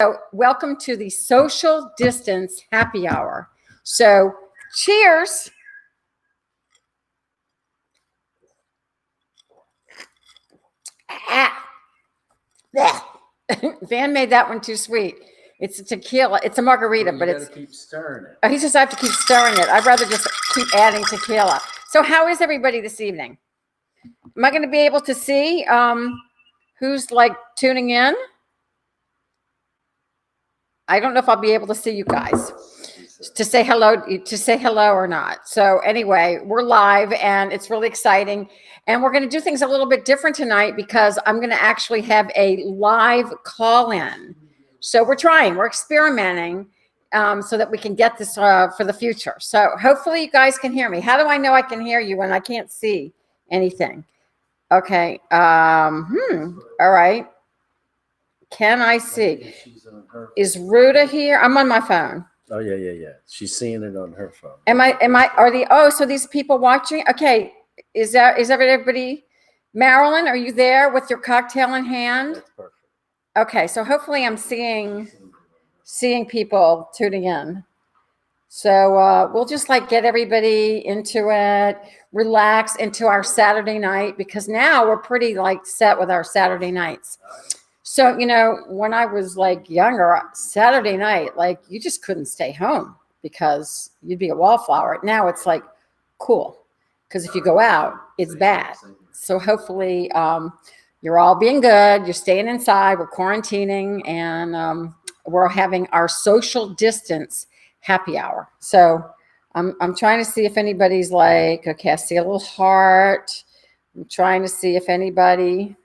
So welcome to the social distance happy hour. So cheers. Van made that one too sweet. It's a tequila. It's a margarita, but it's keep stirring it. He says I have to keep stirring it. I'd rather just keep adding tequila. So how is everybody this evening? Am I going to be able to see who's like tuning in? I don't know if I'll be able to see you guys to say hello or not. So anyway, we're live and it's really exciting. And we're going to do things a little bit different tonight because I'm going to actually have a live call-in. So we're experimenting so that we can get this for the future. So hopefully you guys can hear me. How do I know I can hear you when I can't see anything? Okay. All right. Can I see? Is Rhonda here? I'm on my phone. Oh, yeah. She's seeing it on her phone. So these people watching? Okay. Is everybody? Marilyn, are you there with your cocktail in hand? That's perfect. Okay. So hopefully I'm seeing people tuning in. So we'll just get everybody into it, relax into our Saturday night, because now we're pretty set with our Saturday nights. So, when I was younger, Saturday night, you just couldn't stay home because you'd be a wallflower. Now it's cool, because if you go out, it's bad. So hopefully you're all being good. You're staying inside. We're quarantining, and we're having our social distance happy hour. So I'm trying to see if anybody's okay, I see a little heart. I'm trying to see if anybody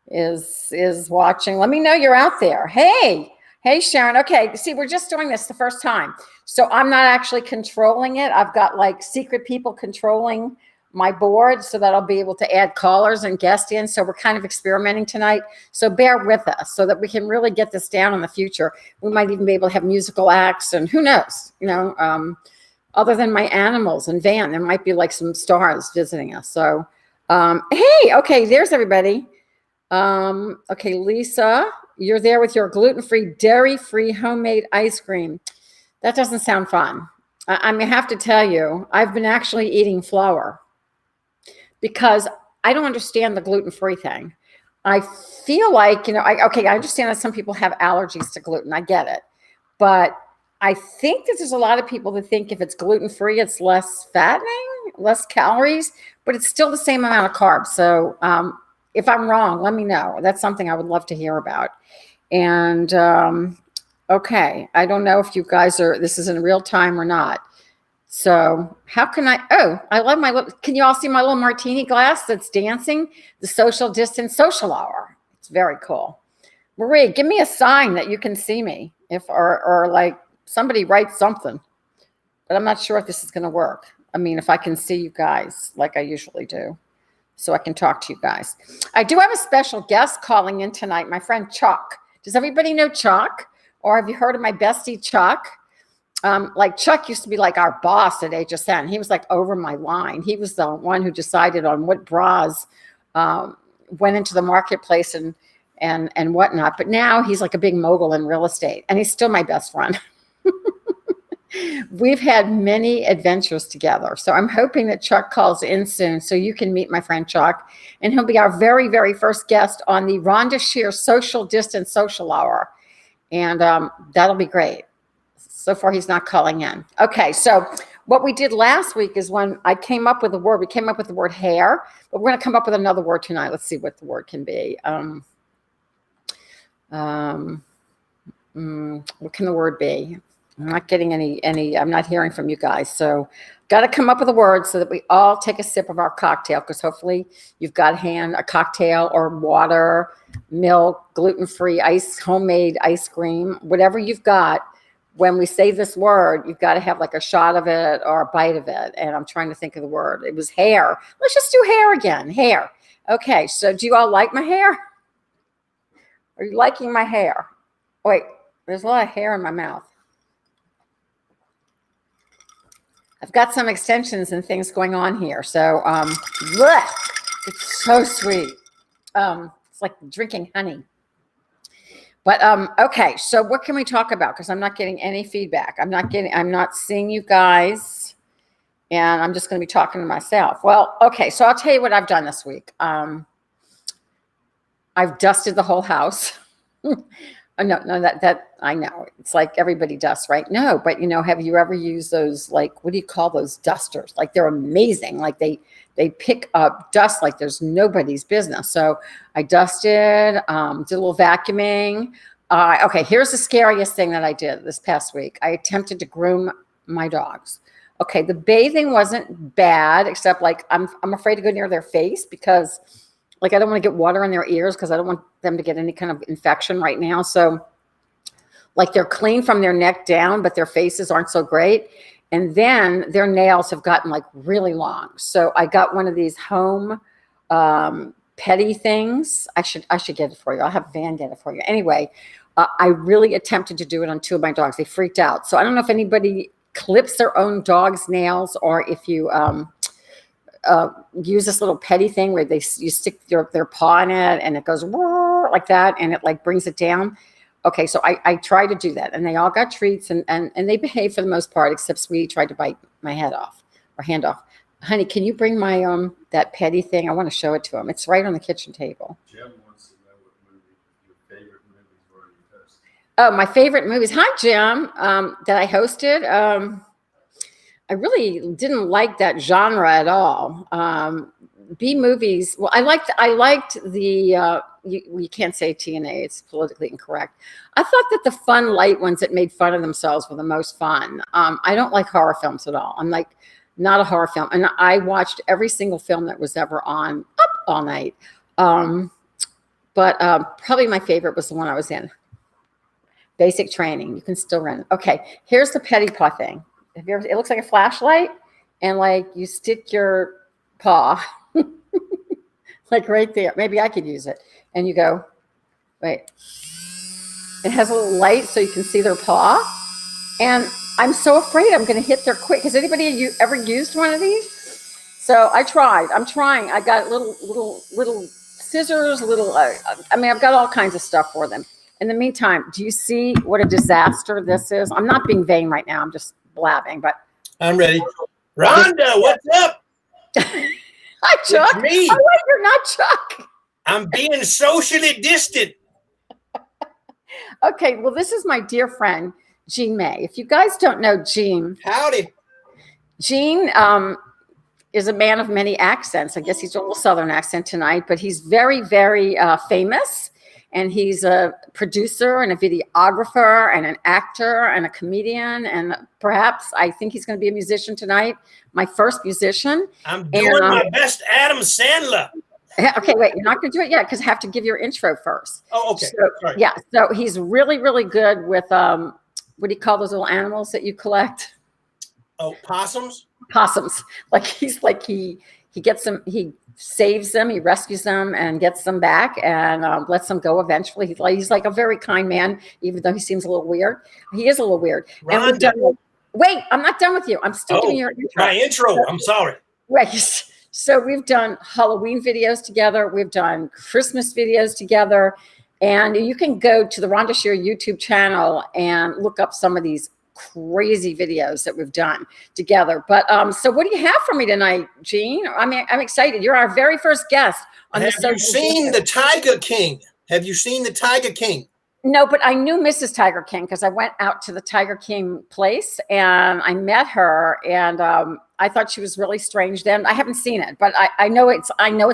is watching. Let me know you're out there. Hey Sharon. Okay, see, we're just doing this the first time, so I'm not actually controlling it. I've got secret people controlling my board so that I'll be able to add callers and guests in. So we're kind of experimenting tonight, so bear with us so that we can really get this down in the future. We might even be able to have musical acts, and who knows, other than my animals and Van, there might be some stars visiting us. So hey, okay, there's everybody. Okay, Lisa, you're there with your gluten-free, dairy-free homemade ice cream. That doesn't sound fun. I have to tell you, I've been actually eating flour because I don't understand the gluten-free thing. I feel I understand that some people have allergies to gluten. I get it. But I think that there's a lot of people that think if it's gluten-free, it's less fattening, less calories, but it's still the same amount of carbs. So, if I'm wrong, let me know. That's something I would love to hear about. And okay, I don't know if you guys this is in real time or not. So how can I love can you all see my little martini glass that's dancing? The social distance social hour. It's very cool. Marie, give me a sign that you can see me or somebody write something, but I'm not sure if this is going to work. I mean, if I can see you guys like I usually do, so I can talk to you guys. I do have a special guest calling in tonight, my friend Chuck. Does everybody know Chuck? Or have you heard of my bestie, Chuck? Chuck used to be our boss at HSN. He was over my line. He was the one who decided on what bras went into the marketplace and whatnot. But now he's a big mogul in real estate, and he's still my best friend. We've had many adventures together. So I'm hoping that Chuck calls in soon so you can meet my friend Chuck. And he'll be our very, very first guest on the Rhonda Shear Social Distance Social Hour. And that'll be great. So far, he's not calling in. Okay, so what we did last week is when I came up with a word, we came up with the word hair, but we're going to come up with another word tonight. Let's see what the word can be. What can the word be? I'm not getting any, I'm not hearing from you guys. So got to come up with a word so that we all take a sip of our cocktail, because hopefully you've got a cocktail or water, milk, gluten-free homemade ice cream, whatever you've got. When we say this word, you've got to have a shot of it or a bite of it. And I'm trying to think of the word. It was hair. Let's just do hair again. Hair. Okay. So do you all like my hair? Are you liking my hair? Wait, there's a lot of hair in my mouth. I've got some extensions and things going on here. So, it's so sweet. It's like drinking honey. But okay, so what can we talk about? Because I'm not getting any feedback. I'm not seeing you guys, and I'm just going to be talking to myself. Well, okay, so I'll tell you what I've done this week. I've dusted the whole house. No, that I know. It's like everybody dusts, right? No, but have you ever used those, like, what do you call those dusters? Like, they're amazing. Like they pick up dust like there's nobody's business. So I dusted, did a little vacuuming. Okay, here's the scariest thing that I did this past week. I attempted to groom my dogs. Okay, the bathing wasn't bad, except like I'm afraid to go near their face because like I don't want to get water in their ears because I don't want them to get any kind of infection right now. So like they're clean from their neck down, but their faces aren't so great. And then their nails have gotten like really long. So I got one of these home petty things. I should get it for you. I'll have Van get it for you. Anyway, I really attempted to do it on two of my dogs. They freaked out. So I don't know if anybody clips their own dog's nails or if you use this little petty thing where you stick their paw in it and it goes like that and it like brings it down. Okay, so I tried to do that and they all got treats and they behaved for the most part, except Sweetie tried to bite my head off or hand off. Honey, can you bring my that petty thing? I want to show it to him. It's right on the kitchen table. Jim wants to know what movie your favorite movies were you hosted. Oh, my favorite movies. Hi, Jim. That I hosted. I really didn't like that genre at all. B movies. Well, I liked the. You can't say TNA. It's politically incorrect. I thought that the fun, light ones that made fun of themselves were the most fun. I don't like horror films at all. I'm like not a horror film, and I watched every single film that was ever on up all night. But probably my favorite was the one I was in. Basic Training. You can still rent it. Okay, here's the petty paw thing. Have you ever? It looks like a flashlight, and like you stick your paw, like right there. Maybe I could use it. And you go, wait. It has a little light so you can see their paw. And I'm so afraid I'm going to hit their quick. Has anybody ever used one of these? So I tried. I'm trying. I got little scissors. I've got all kinds of stuff for them. In the meantime, do you see what a disaster this is? I'm not being vain right now. I'm just blabbing, but I'm ready. Rhonda, what's up? Hi, Chuck. It's me. Oh, wait, you're not Chuck. I'm being socially distant. Okay, well, this is my dear friend, Jean May. If you guys don't know Jean. Howdy. Jean is a man of many accents. I guess he's a little Southern accent tonight, but he's very, very famous. And he's a producer and a videographer and an actor and a comedian. And perhaps I think he's going to be a musician tonight. My first musician. I'm doing my best Adam Sandler. Okay, wait, you're not going to do it yet because I have to give your intro first. Oh, okay. So, yeah, so he's really, really good with, what do you call those little animals that you collect? Oh, possums? Possums. Like he gets them, he saves them, he rescues them and gets them back and lets them go eventually. He's like a very kind man, even though he seems a little weird. He is a little weird. Rhonda. Wait, I'm not done with you. I'm still doing your intro. My intro. I'm sorry. Right. So we've done Halloween videos together. We've done Christmas videos together. And you can go to the Rhonda Shear YouTube channel and look up some of these crazy videos that we've done together. But so what do you have for me tonight, Jean? I mean, I'm excited. You're our very first guest on the Have you seen the Tiger King? Have you seen the Tiger King? No, but I knew Mrs. Tiger King because I went out to the Tiger King place and I met her and I thought she was really strange then. I haven't seen it, but I know it's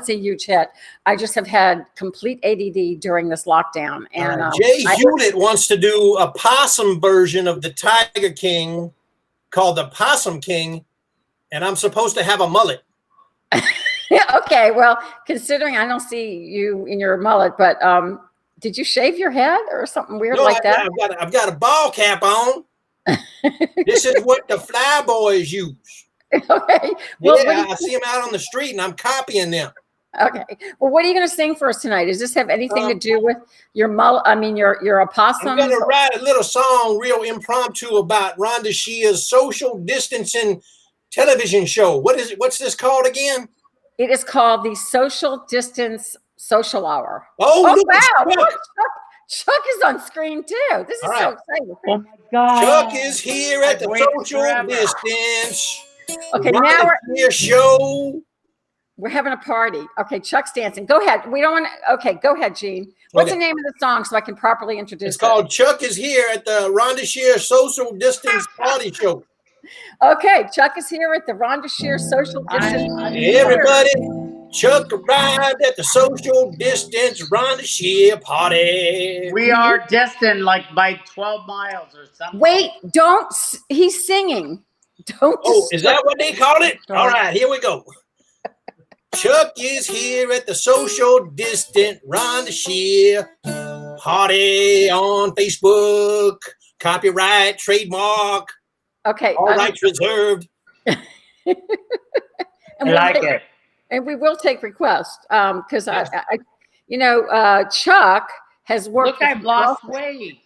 a huge hit. I just have had complete ADD during this lockdown. And Jay Hewlett wants to do a possum version of the Tiger King called the Possum King, and I'm supposed to have a mullet. Yeah, okay, well, considering I don't see you in your mullet, but did you shave your head or something weird like that? I've got a ball cap on. This is what the fly boys use. Okay. Well, yeah, I see them out on the street and I'm copying them. Okay. Well, what are you going to sing for us tonight? Does this have anything to do with your your opossums? I'm going to write a little song, real impromptu, about Rhonda Shear's social distancing television show. What is it? What's this called again? It is called the Social Distance Social Hour. Oh, wow. Chuck is on screen too. This is All so right. exciting. Oh my God. Chuck is here at I've the waited social forever. distance. Okay, now Rhonda Shear show. we're having a party. Okay, Chuck's dancing. Go ahead. We don't want to. Okay, go ahead, Gene. What's Okay. the name of the song so I can properly introduce It's called Chuck is here at the Rhonda Shear social distance party show. Okay, Chuck is here at the Rhonda Shear social distance. Hey, everybody, Chuck arrived at the social distance Rhonda Shear party. We are distant like by 12 miles or something. Wait, don't. He's singing. Don't. Oh, is that disturb- what they call it? All right, here we go. Chuck is here at the social distant Rhonda Shear party on Facebook. Copyright, trademark, Okay. all rights reserved. and I we'll like take- it. And we will take requests because Chuck has worked. Look, I've lost weight.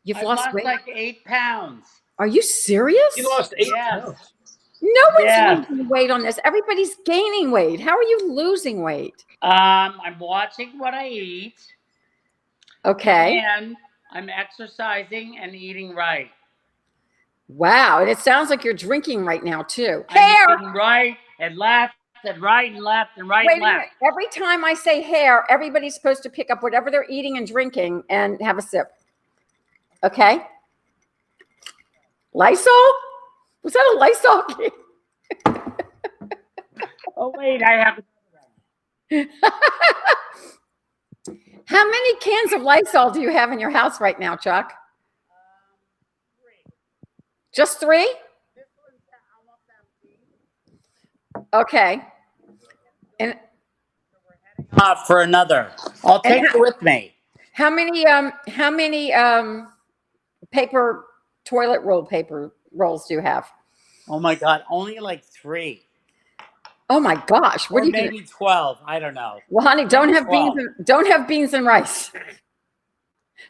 You've I've lost lost weight. like 8 pounds. Are you serious? He lost 8 Yes. pounds. No one's Yeah. losing weight on this. Everybody's gaining weight. How are you losing weight? I'm watching what I eat, Okay. and I'm exercising and eating right. Wow. And it sounds like you're drinking right now too. I'm Hair. eating right and left and right and left and right Wait and a minute. left. Every time I say hair, everybody's supposed to pick up whatever they're eating and drinking and have a sip. Okay. Lysol? Was that a Lysol? Oh wait, I have. How many cans of Lysol do you have in your house right now, Chuck? 3. Just 3? This one's almost empty. Okay. And Off for another. I'll take And- it with me. how many paper toilet roll paper rolls do you have? Oh my God, only like 3. Oh my gosh, what Or are you doing? maybe 12. I don't know. Well, honey, don't maybe have beans 12. and don't have beans and rice.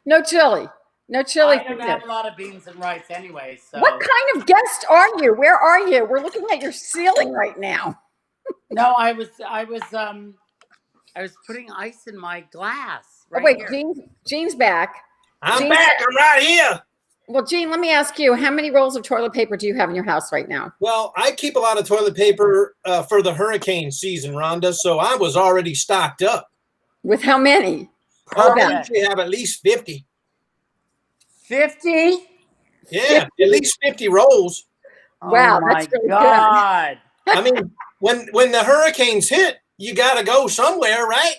No chili. No chili. I for don't have you. a lot of beans and rice anyway. So What kind of guest are you? Where are you? We're looking at your ceiling right now. no, I was putting ice in my glass. Right Oh, wait, here. Gene's back. I'm Gene- back. I'm right here. Well, Gene, let me ask you, how many rolls of toilet paper do you have in your house right now? Well, I keep a lot of toilet paper for the hurricane season, Rhonda, so I was already stocked up. With how many? I Okay. usually have at least 50. 50? Yeah, at least 50 rolls. Wow, oh my that's really good. God. I mean, when the hurricanes hit, you got to go somewhere, right?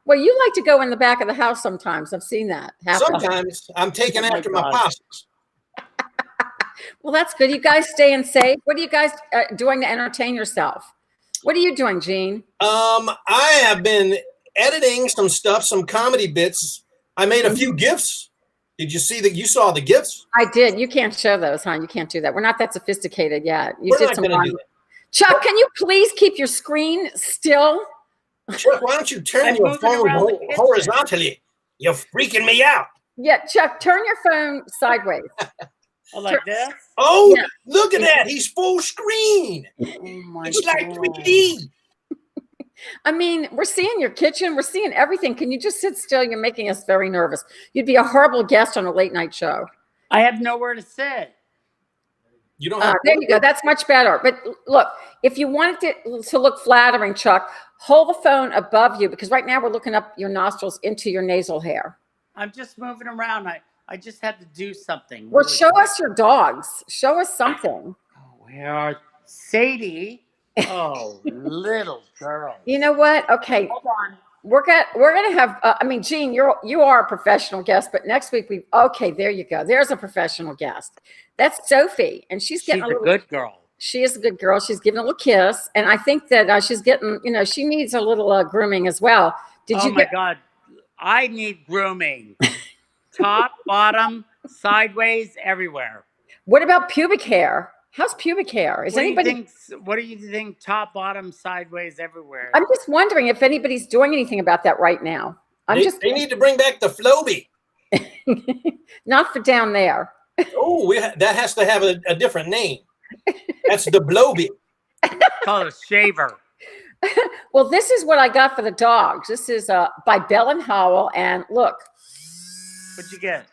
Well, you like to go in the back of the house sometimes. I've seen that happen. Sometimes I'm taking Oh my after my God. possums. Well, that's good. You guys staying safe. What are you guys doing to entertain yourself? What are you doing, Gene? I have been editing some stuff, some comedy bits. I made a few GIFs. Did you see that? You saw the GIFs? I did. You can't show those, huh? You can't do that. We're not that sophisticated yet. You We're did not some going to fun- do it. Chuck, can you please keep your screen still? Chuck, why don't you turn I'm your moving phone around the kitchen. horizontally? You're freaking me out. Yeah, Chuck, turn your phone sideways. Oh, like this? Oh, Yeah. look at that. He's full screen. Oh my It's like God. 3D. I mean, we're seeing your kitchen. We're seeing everything. Can you just sit still? You're making us very nervous. You'd be a horrible guest on a late night show. I have nowhere to sit. You don't have There you go. That's much better. But look, if you wanted it to look flattering, Chuck, hold the phone above you because right now we're looking up your nostrils into your nasal hair. I'm just moving around. I just had to do something. Well, really show quick. us your dogs. Show us something. Oh, where are Sadie? Oh, little girl. You know what? Okay, Hold on. we're gonna have. I mean, Gene, you are a professional guest, but next week okay. There you go. There's a professional guest. That's Sophie, and she's She's getting a a little. good girl. She is a good girl. She's giving a little kiss, and I think that she's getting. She needs a little grooming as well. Did Oh you my get? God. I need grooming. Top, bottom, sideways, everywhere. What about pubic hair? How's pubic hair? Is What do anybody? you think? What do you think? Top, bottom, sideways, everywhere. I'm just wondering if anybody's doing anything about that right now. I'm just They need to bring back the Floby. not for down there. Oh, that has to have a different name. That's the Bloby. Call it a shaver. Well, this is what I got for the dogs. This is by Bell and Howell. And look, What'd you get?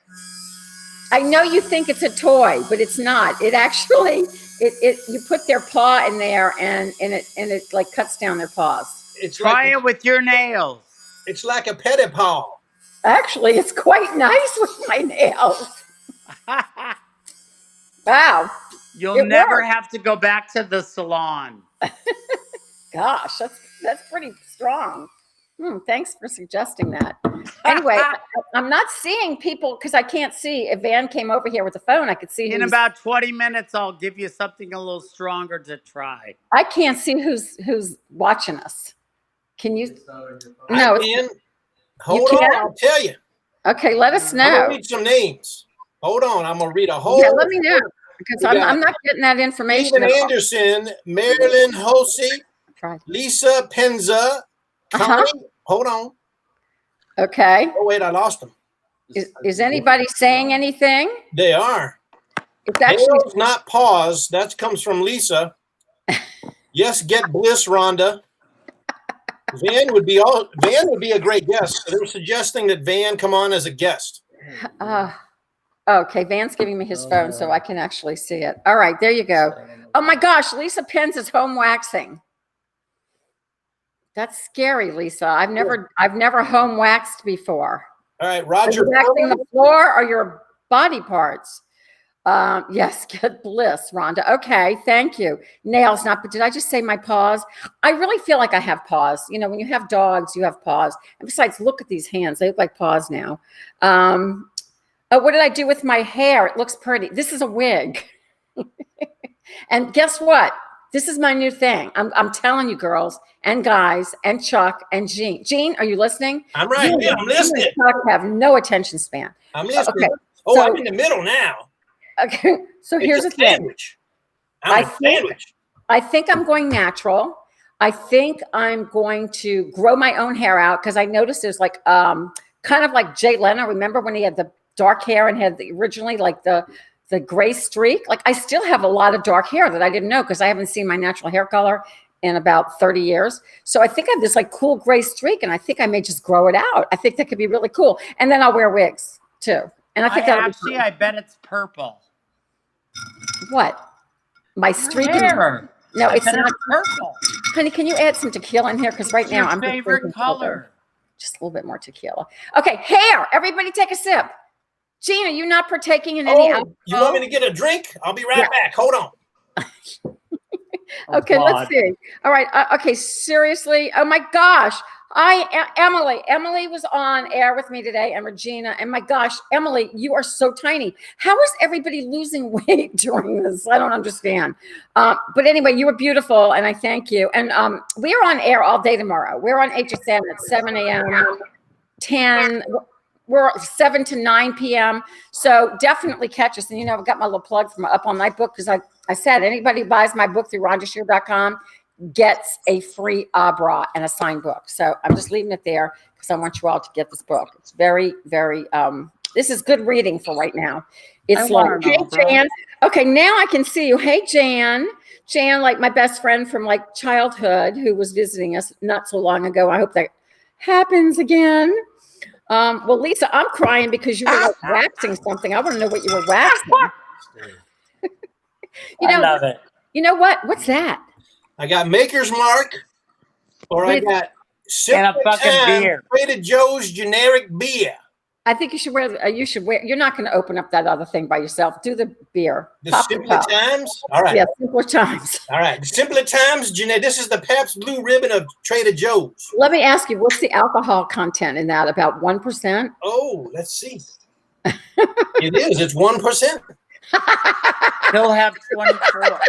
I know you think it's a toy, but it's not. It actually, you put their paw in there and it like cuts down their paws. It's Try like it with your nails. it's like a petty paw. Actually, it's quite nice with my nails. Wow. You'll It never worked. have to go back to the salon. Gosh, that's pretty strong. Thanks for suggesting that. Anyway, I'm not seeing people because I can't see. If Van came over here with the phone, I could see In who's. about 20 minutes, I'll give you something a little stronger to try. I can't see who's watching us. Can you? It's not on your phone. No. I can. Hold You on, can? I'll tell you. Okay, let us I'm gonna know. read some names. Hold on, I'm gonna read a whole. Yeah, let me know because We got I'm not getting that information. Stephen at all. Anderson, Marilyn Hulsey, Try. Lisa Penza, Connie. Hold on. Okay. Oh wait, I lost them. Is anybody saying anything? They are. It's actually Hails, not pause. That comes from Lisa. Yes, get bliss, Rhonda. Van would be a great guest. They're suggesting that Van come on as a guest. okay. Van's giving me his phone so I can actually see it. All right, there you go. Oh my gosh, Lisa Pence is home waxing. That's scary, Lisa. I've never home waxed before. All right, Are Roger. you waxing the floor or your body parts? Yes, get bliss, Rhonda. Okay, thank you. Nails, not, but did I just say my paws? I really feel like I have paws. You know, when you have dogs, you have paws. And besides, look at these hands. They look like paws now. What did I do with my hair? It looks pretty. This is a wig. And guess what? This is my new thing. I'm telling you, girls and guys and Chuck and Jean. Jean, are you listening? I'm right You here. and I'm listening. Chuck have no attention span. I'm listening. Okay, Oh, so- I'm in the middle now. Okay, so It's here's a the thing. sandwich. I'm a sandwich. I think I'm going natural. I think I'm going to grow my own hair out because I noticed there's like kind of like Jay Leno. Remember when he had the dark hair and had originally like the gray streak? Like I still have a lot of dark hair that I didn't know because I haven't seen my natural hair color in about 30 years. So I think I have this like cool gray streak and I think I may just grow it out. I think that could be really cool. And then I'll wear wigs too. And I think I bet it's purple. what? My streak in Hair. No, I it's bet not. purple. Honey, can you add some tequila in here? Because right now Your I'm just favorite drinking color. just a little bit more tequila. Okay, hair. Everybody take a sip. Gina, you not partaking in any alcohol? You want me to get a drink? I'll be right back. Hold on. Okay, let's see. All right. Okay, seriously. Oh my gosh. Emily was on air with me today and Regina. And my gosh, Emily, you are so tiny. How is everybody losing weight during this? I don't understand. But anyway, you were beautiful and I thank you. And we are on air all day tomorrow. We're on HSN at 7 a.m., 10, we're 7 to 9 p.m. So definitely catch us. And you know, I've got my little plug from Up All Night book because I said anybody who buys my book through RhondaShear.com gets a free bra and a signed book. So I'm just leaving it there because I want you all to get this book. It's very, very, this is good reading for right now. It's like, hey, Jan. Okay, now I can see you. Hey, Jan. Jan, like my best friend from like childhood who was visiting us not so long ago. I hope that happens again. Well, Lisa, I'm crying because you were like waxing something. I want to know what you were waxing. I love it. You know what? What's that? I got Maker's Mark, or I got And a Simple fucking Time beer. Trader Joe's generic beer. I think you should wear. You're not going to open up that other thing by yourself. Do the beer. The Pop the Simpler top. Times. All right. Yeah, Simpler Times. All right. The Simpler Times generic. This is the Pabst Blue Ribbon of Trader Joe's. Let me ask you, what's the alcohol content in that? About 1%? Oh, let's see. It is. It's 1%. He'll have 24.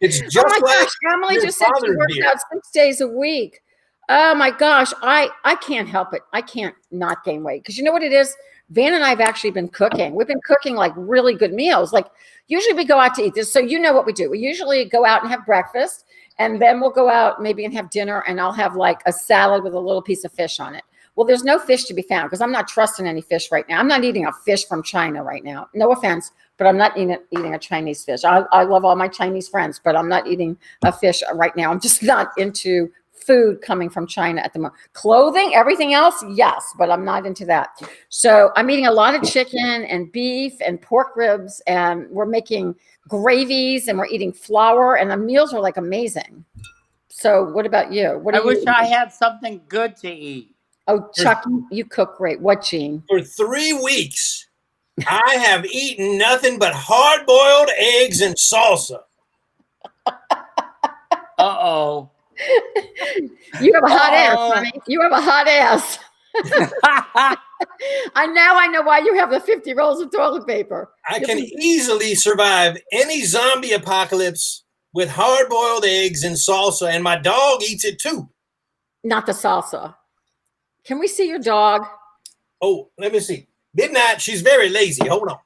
It's just Oh my like gosh, Emily your just said she father's works beer. out 6 days a week. Oh my gosh, I can't help it. I can't not gain weight because you know what it is? Van and I have actually been cooking. We've been cooking like really good meals. Like usually we go out to eat this. So you know what we do. We usually go out and have breakfast and then we'll go out maybe and have dinner and I'll have like a salad with a little piece of fish on it. Well, there's no fish to be found because I'm not trusting any fish right now. I'm not eating a fish from China right now. No offense, but I'm not eating a Chinese fish. I love all my Chinese friends, but I'm not eating a fish right now. I'm just not into food coming from China at the moment. Clothing, everything else, yes, but I'm not into that. So I'm eating a lot of chicken and beef and pork ribs, and we're making gravies and we're eating flour, and the meals are like amazing. So what about you? What I are you wish eating? I had something good to eat. Oh, Chuck, you cook great. What, Gene? For 3 weeks, I have eaten nothing but hard-boiled eggs and salsa. Uh-oh. You have a hot ass, Uh-oh. honey. You have a hot ass. I know why you have the 50 rolls of toilet paper. I can easily survive any zombie apocalypse with hard-boiled eggs and salsa, and my dog eats it too. Not the salsa. Can we see your dog? Oh, let me see. Midnight, she's very lazy. Hold on.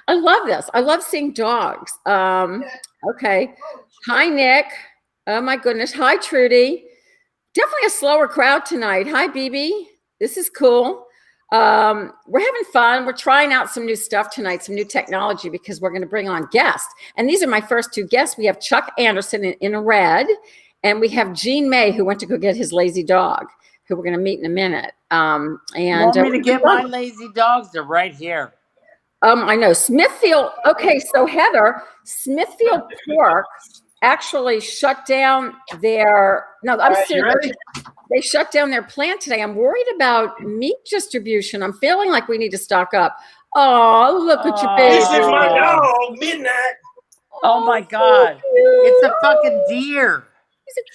I love this. I love seeing dogs. Okay. Hi, Nick. Oh my goodness. Hi, Trudy. Definitely a slower crowd tonight. Hi, BB. This is cool. We're having fun. We're trying out some new stuff tonight, some new technology, because we're going to bring on guests. And these are my first 2 guests. We have Chuck Anderson in red, and we have Gene May, who went to go get his lazy dog, who we're going to meet in a minute. Want me to get my lazy dogs? They're right here. I know Smithfield. Okay, so Heather, Smithfield Pork actually shut down their. No, I'm serious. They shut down their plant today. I'm worried about meat distribution. I'm feeling like we need to stock up. Oh, look at your baby. This is my dog, Midnight. Oh my God. It's a fucking deer.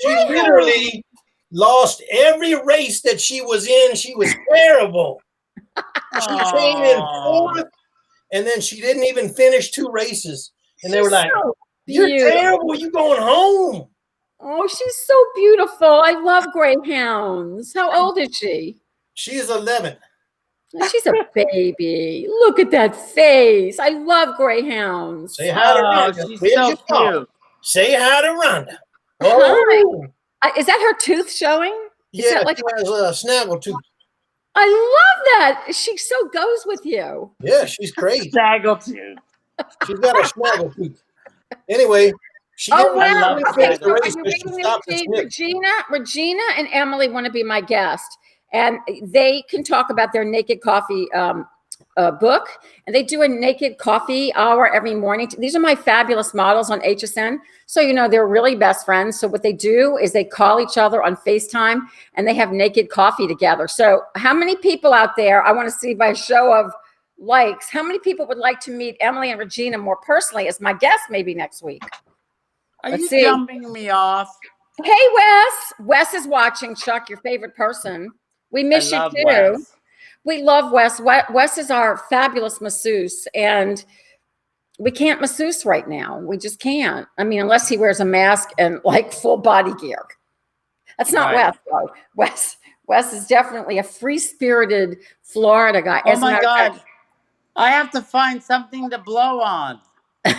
She literally lost every race that she was in. She was terrible. She came in 4th, and then she didn't even finish 2 races. And they were like, "You're terrible. You going home?" Oh, she's so beautiful. I love greyhounds. How old is she? She is 11. She's a baby. Look at that face. I love greyhounds. Say hi to Rhonda. She's Where's so your dog? cute. Say hi to Rhonda. Hi. Is that her tooth showing? Yeah, that like- she has a snaggle tooth. I love that. She so goes with you. Yeah, she's crazy. Snaggletooth. She's got a snaggle tooth. Anyway, she Oh, didn't I wow. love Okay, that. so are race, you but she reading this, stopped and Gene? sniffed. Regina and Emily want to be my guest, and they can talk about their Naked Coffee book, and they do a Naked Coffee hour every morning. These are my fabulous models on HSN. So, you know, they're really best friends. So what they do is they call each other on FaceTime, and they have Naked Coffee together. So how many people out there, I want to see by show of likes, how many people would like to meet Emily and Regina more personally as my guest maybe next week? Are Let's you see. jumping me off? Hey, Wes. Wes is watching, Chuck, your favorite person. We miss I you love too. Wes. We love Wes. Wes is our fabulous masseuse, and we can't masseuse right now. We just can't. I mean, unless he wears a mask and like full body gear. That's not Right. Wes, though. Wes is definitely a free-spirited Florida guy. Oh As a my matter of fact, God. I have to find something to blow on. do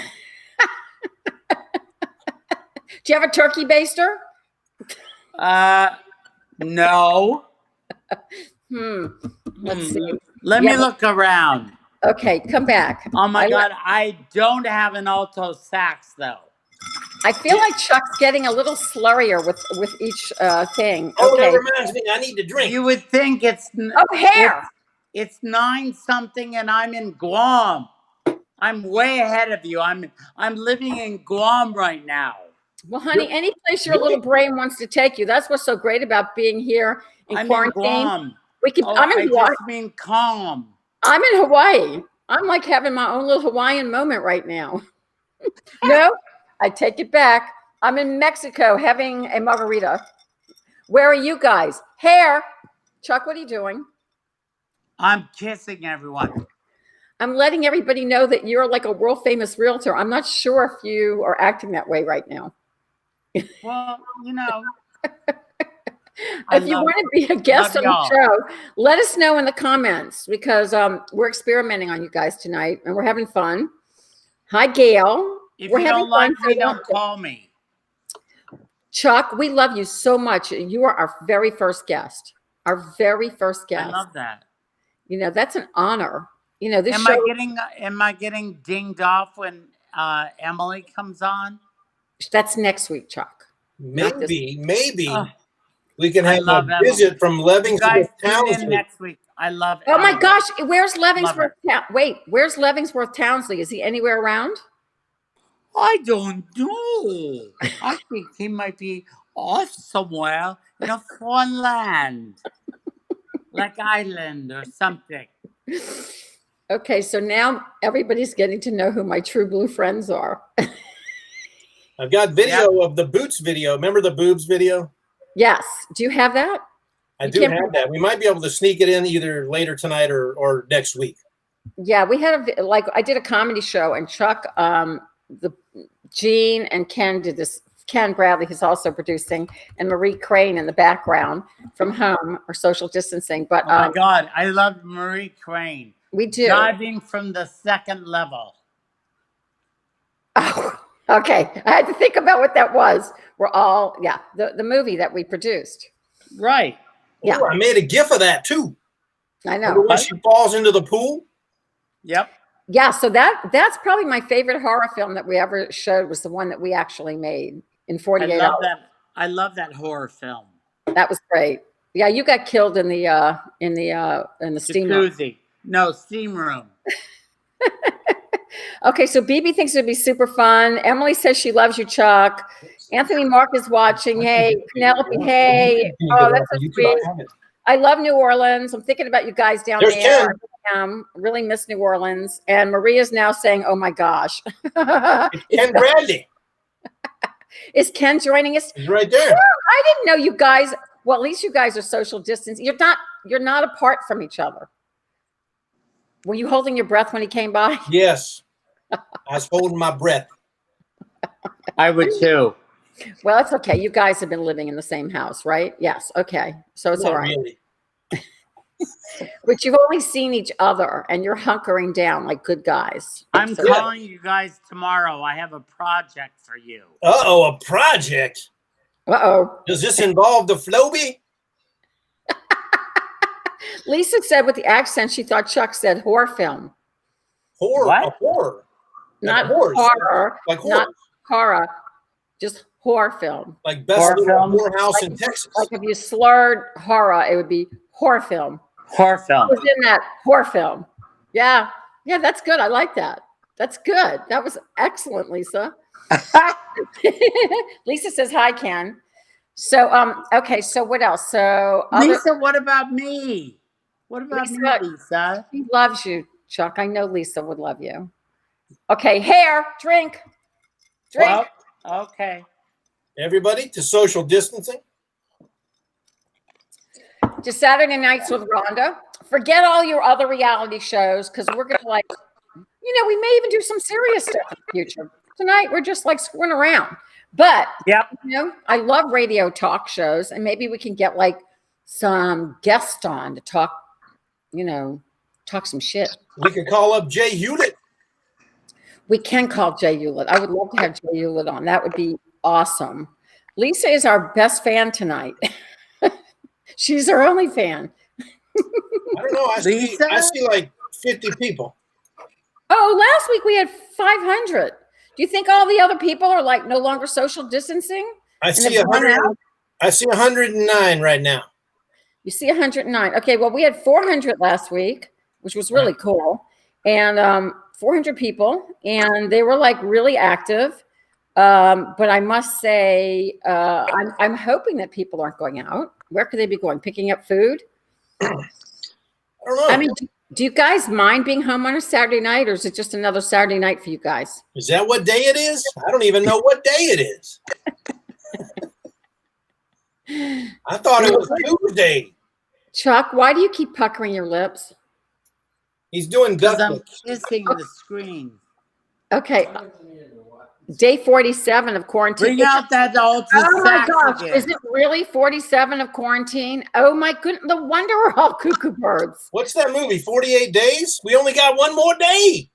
you have a turkey baster? No. Let's see. Let Yeah, me look around. Okay, come back. Oh my God. I don't have an alto sax though. I feel like Chuck's getting a little slurrier with each thing. Oh, Okay. that reminds me. I need to drink. You would think it's Oh, hair. it's 9 something and I'm in Guam. I'm way ahead of you. I'm living in Guam right now. Well, honey, any place your little brain wants to take you. That's what's so great about being here in I'm in quarantine. Guam. We could. Oh, I'm in I Hawaii. just mean calm. I'm in Hawaii. I'm like having my own little Hawaiian moment right now. No, I take it back. I'm in Mexico having a margarita. Where are you guys? Hair. Chuck, what are you doing? I'm kissing everyone. I'm letting everybody know that you're like a world famous realtor. I'm not sure if you are acting that way right now. Well, you know. If you want to be a guest on the show, let us know in the comments because we're experimenting on you guys tonight and we're having fun. Hi, Gail. If We're you having don't like fun, me, so don't call me. Chuck, we love you so much. You are our very first guest. Our very first guest. I love that. You know, that's an honor. You know, this Am show. am I getting dinged off when Emily comes on? That's next week, Chuck. Not this- Maybe Oh, we can I have a love Emily. visit from you guys Levingsworth tune in Townsley. next week. I love Oh my Emily. gosh, where's Levingsworth? her. Wait, where's Levingsworth Townsley? Is he anywhere around? I don't know. I think he might be off somewhere in a foreign land, like Ireland or something. Okay, so now everybody's getting to know who my true blue friends are. I've got video of the boots video. Remember the boobs video? Yes. Do you have that? I You do can't- have that. We might be able to sneak it in either later tonight or next week. Yeah, we had I did a comedy show, and Chuck, the Gene and Ken did this. Ken Bradley, who's also producing, and Marie Crane in the background from home or social distancing. But Oh my God, I love Marie Crane. we do. Diving from the second level. Oh, okay. I had to think about what that was. We're all, the movie that we produced. Right. Yeah. Ooh, I made a gif of that too. I Remember know. when she falls into the pool? Yep. Yeah, so that's probably my favorite horror film that we ever showed was the one that we actually made in 48 I love hours. that. I love that horror film. That was great. Yeah, you got killed in the steam room. Jacuzzi. No, steam room. Okay, so BB thinks it'd be super fun. Emily says she loves you, Chuck. Anthony Mark is watching. Hey, Penelope. Hey. Oh, that's so sweet. I love New Orleans. I'm thinking about you guys down There's there. Ken. I really miss New Orleans. And Maria's now saying, "Oh my gosh." Ken Bradley Is Ken joining us? is right there. I didn't know you guys. Well, at least you guys are social distance. You're not apart from each other. Were you holding your breath when he came by? Yes. I was holding my breath. I would too. Well, it's okay. You guys have been living in the same house, right? Yes. Okay. So it's Not all right. really. But you've only seen each other and you're hunkering down like good guys. I'm So- calling you guys tomorrow. I have a project for you. Uh-oh, a project. Uh-oh. Does this involve the Floby? Lisa said with the accent, she thought Chuck said horror film. Horror. What? A horror. Not horrors. horror. Like horror. Not horror. Just horror film. Like best Horror little film? whorehouse in Texas. Like if you slurred horror, it would be horror film. Horror film. Was in that horror film. Yeah. Yeah, that's good. I like that. That's good. That was excellent, Lisa. Lisa says hi, Ken. So okay, so what else? So Lisa, what about me? What about me, Lisa- Lisa? he loves you, Chuck. I know Lisa would love you. Okay, hair, drink. Well, okay. Everybody to social distancing. To Saturday nights with Rhonda. Forget all your other reality shows because we're gonna we may even do some serious stuff in the future. Tonight we're just like screwing around. But Yep. I love radio talk shows, and maybe we can get like some guests on to talk, talk some shit. We could call up Jay Hewlett. We can call Jay Hewlett. I would love to have Jay Hewlett on. That would be awesome. Lisa is our best fan tonight. She's our only fan. I don't know. I see like 50 people. Oh, last week we had 500. Do you think all the other people are like no longer social distancing? I see they've gone 100. out? I see 109 right now. You see 109. Okay, well, we had 400 last week, which was really cool. And 400 people, and they were like really active. But I must say, I'm hoping that people aren't going out. Where could they be going? Picking up food? I don't know. I mean, do you guys mind being home on a Saturday night, or is it just another Saturday night for you guys? Is that what day it is? I don't even know what day it is. I thought it was Tuesday. Chuck, why do you keep puckering your lips? He's doing Because duck I'm lips. kissing the screen. Okay, day 47 of quarantine. Bring out that old Oh my sax gosh, again. is it really 47 of quarantine? Oh my goodness, no wonder we're all cuckoo birds. What's that movie? 48 days? We only got one more day.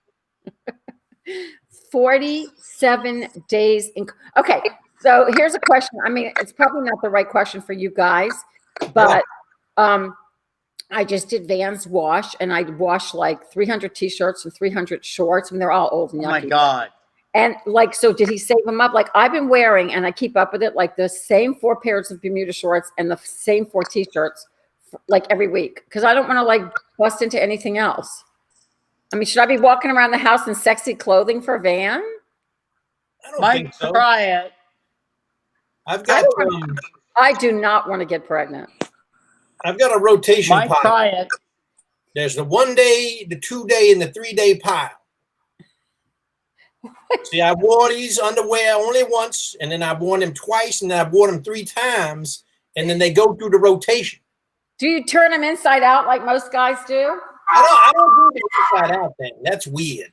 47 days. Okay, So here's a question. I mean, it's probably not the right question for you guys, but I just did Vans wash, and I washed like 300 t-shirts and 300 shorts, and they're all old and Oh my yucky. God. And like, so did he save them up? Like I've been wearing, and I keep up with it, like the same 4 pairs of Bermuda shorts and the same 4 t-shirts, like every week, because I don't want to like bust into anything else. I mean, should I be walking around the house in sexy clothing for Van? I don't Might think so. try it. I've got I do not want to get pregnant. I've got a rotation Might pile. try it. There's the 1 day, the 2 day, and the 3 day pile. See, I wore these underwear only once, and then I've worn them twice, and then I've worn them 3 times, and then they go through the rotation. Do you turn them inside out like most guys do? I don't do the inside out thing. That's weird.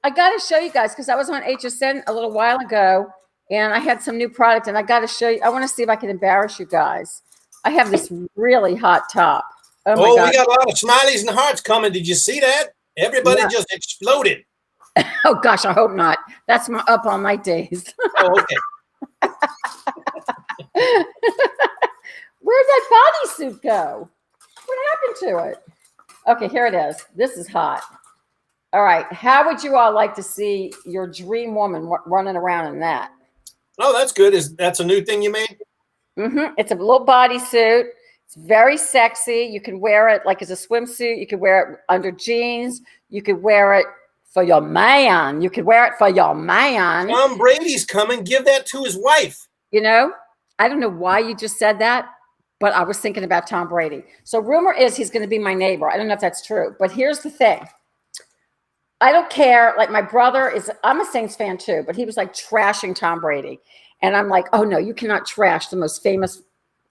I got to show you guys, because I was on HSN a little while ago, and I had some new product, and I got to show you. I want to see if I can embarrass you guys. I have this really hot top. Oh my God. We got a lot of smileys and hearts coming. Did you see that? Everybody just exploded. Oh gosh, I hope not. That's my up all night days. Oh, okay. Where'd that bodysuit go? What happened to it? Okay, here it is. This is hot. All right. How would you all like to see your dream woman running around in that? Oh, that's good. That's a new thing you made? Mm-hmm. It's a little bodysuit. It's very sexy. You can wear it like as a swimsuit. You could wear it under jeans. You could wear it for your man. You could wear it for your man. Tom Brady's coming. Give that to his wife. You know, I don't know why you just said that, but I was thinking about Tom Brady. So rumor is he's going to be my neighbor. I don't know if that's true, but here's the thing. I don't care. Like my brother I'm a Saints fan too, but he was like trashing Tom Brady. And I'm like, oh no, you cannot trash the most famous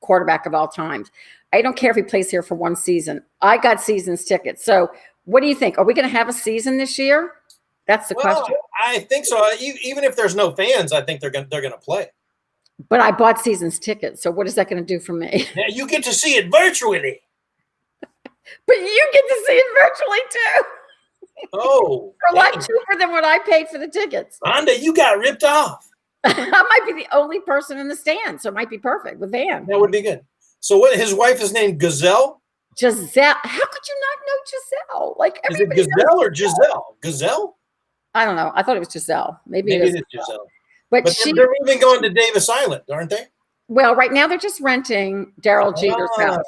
quarterback of all time. I don't care if he plays here for 1 season. I got seasons tickets. So what do you think? Are we going to have a season this year? That's the question. I think so. Even if there's no fans, I think they're going to play. But I bought seasons tickets. So what is that going to do for me? Now you get to see it virtually. But you get to see it virtually too. Oh. For a lot cheaper than what I paid for the tickets. Rhonda, you got ripped off. I might be the only person in the stand, so it might be perfect with Van. That would be good. So what? His wife is named Gazelle? Giselle. How could you not know Giselle? Like Is it Gazelle or Giselle? Gazelle? I don't know. I thought it was Giselle. Maybe it it is is Giselle. But they're even going to Davis Island, aren't they? Well, right now they're just renting Daryl Jeter's house.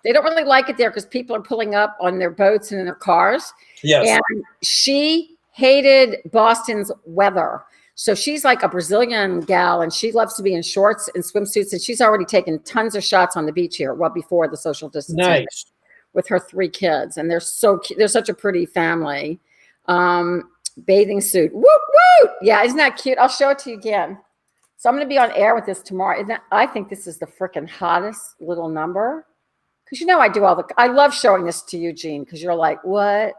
They don't really like it there because people are pulling up on their boats and in their cars. Yes. And she hated Boston's weather. So she's like a Brazilian gal, and she loves to be in shorts and swimsuits. And she's already taken tons of shots on the beach here, well before the social distancing. Nice. With her 3 kids, and they're so cute. They're such a pretty family. Bathing suit. Whoop whoop. Yeah, isn't that cute? I'll show it to you again. So I'm going to be on air with this tomorrow. I think this is the freaking hottest little number. Because you know I do I love showing this to you, Gene, because you're like, what?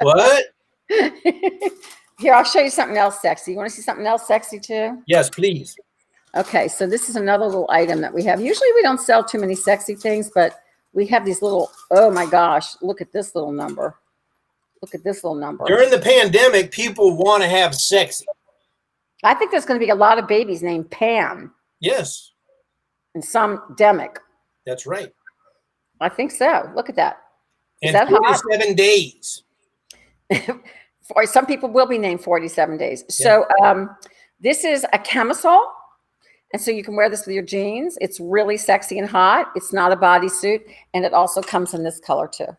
What? Here, I'll show you something else sexy. You want to see something else sexy too? Yes, please. Okay, so this is another little item that we have. Usually we don't sell too many sexy things, but we have these little, oh my gosh, look at this little number. Look at this little number. During the pandemic, people want to have sexy. I think there's going to be a lot of babies named Pam. Yes. And some Demic. That's right. I think so. Look at that. Is and that 47 hot? days. For some people will be named 47 days. Yeah. So this is a camisole. And so you can wear this with your jeans. It's really sexy and hot. It's not a bodysuit. And it also comes in this color too.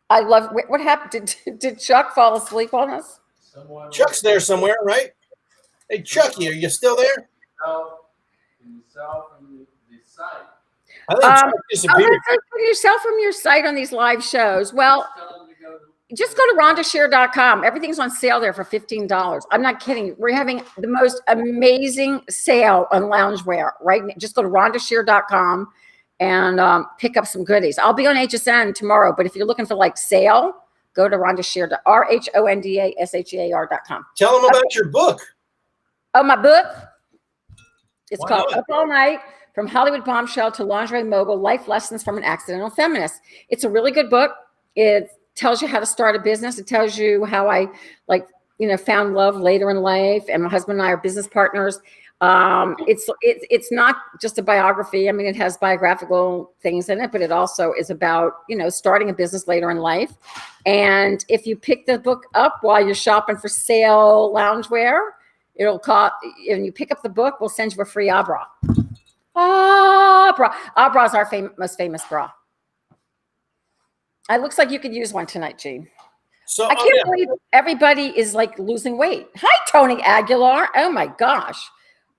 I love, what happened? Did Chuck fall asleep on us? Chuck's there somewhere, right? Hey, Chucky, are you still there? No. From the site. I think Chuck disappeared. Yourself from your site on these live shows. Well, just go to rhondashear.com. Everything's on sale there for $15. I'm not kidding. We're having the most amazing sale on loungewear right now. Just go to rhondashear.com and pick up some goodies. I'll be on HSN tomorrow, but if you're looking for like sale, go to Rhonda Shear, RHONDASHEAR.com. Tell them about your book. Oh, my book? It's called Up All Night, From Hollywood Bombshell to Lingerie Mogul, Life Lessons from an Accidental Feminist. It's a really good book. It tells you how to start a business. It tells you how I like found love later in life, and my husband and I are business partners. It's not just a biography. I mean, it has biographical things in it, but it also is about, starting a business later in life. And if you pick the book up while you're shopping for sale loungewear, it'll cost, and you pick up the book, we'll send you a free bra. Bra is our most famous bra. It looks like you could use one tonight, Gene. So I can't believe everybody is like losing weight. Hi, Tony Aguilar. Oh my gosh.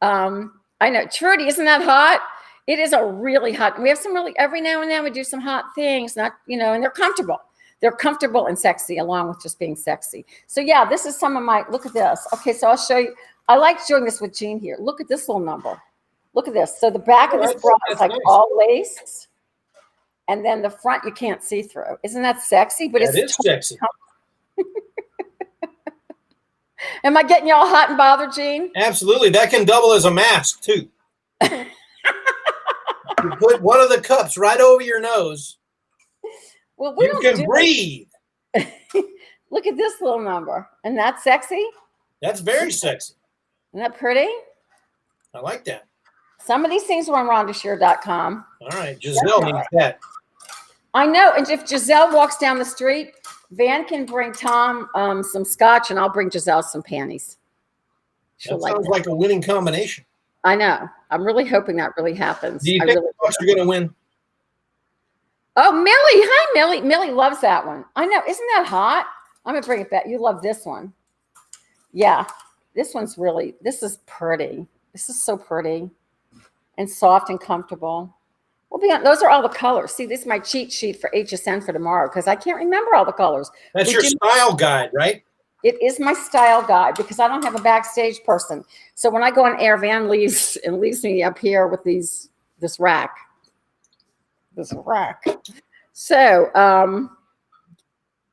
I know, Trudy, isn't that hot? It is a really hot. We have some really, every now and then we do some hot things, not, and they're comfortable. They're comfortable and sexy along with just being sexy. So yeah, this is some of my, look at this. Okay, so I'll show you. I like doing this with Jean here. Look at this little number. Look at this. So the back of this bra is like all lace. And then the front you can't see through. Isn't that sexy? But it is sexy. Am I getting you all hot and bothered, Gene? Absolutely. That can double as a mask, too. You put one of the cups right over your nose. Well, you can breathe. Look at this little number. And that's sexy? That's very sexy. Isn't that pretty? I like that. Some of these things are on rhondashear.com. All right. Giselle needs that. I know. And if Giselle walks down the street, Van can bring Tom some scotch, and I'll bring Giselle some panties. That sounds like a winning combination. I know. I'm really hoping that really happens. Do you think you're going to win? Oh, Millie. Hi, Millie. Millie loves that one. I know. Isn't that hot? I'm going to bring it back. You love this one. Yeah. This one's really, this is pretty. This is so pretty and soft and comfortable. We'll be on, those are all the colors. See, this is my cheat sheet for HSN for tomorrow because I can't remember all the colors. That's your style guide, right? It is my style guide because I don't have a backstage person. So when I go on air, Van leaves me up here with this rack. So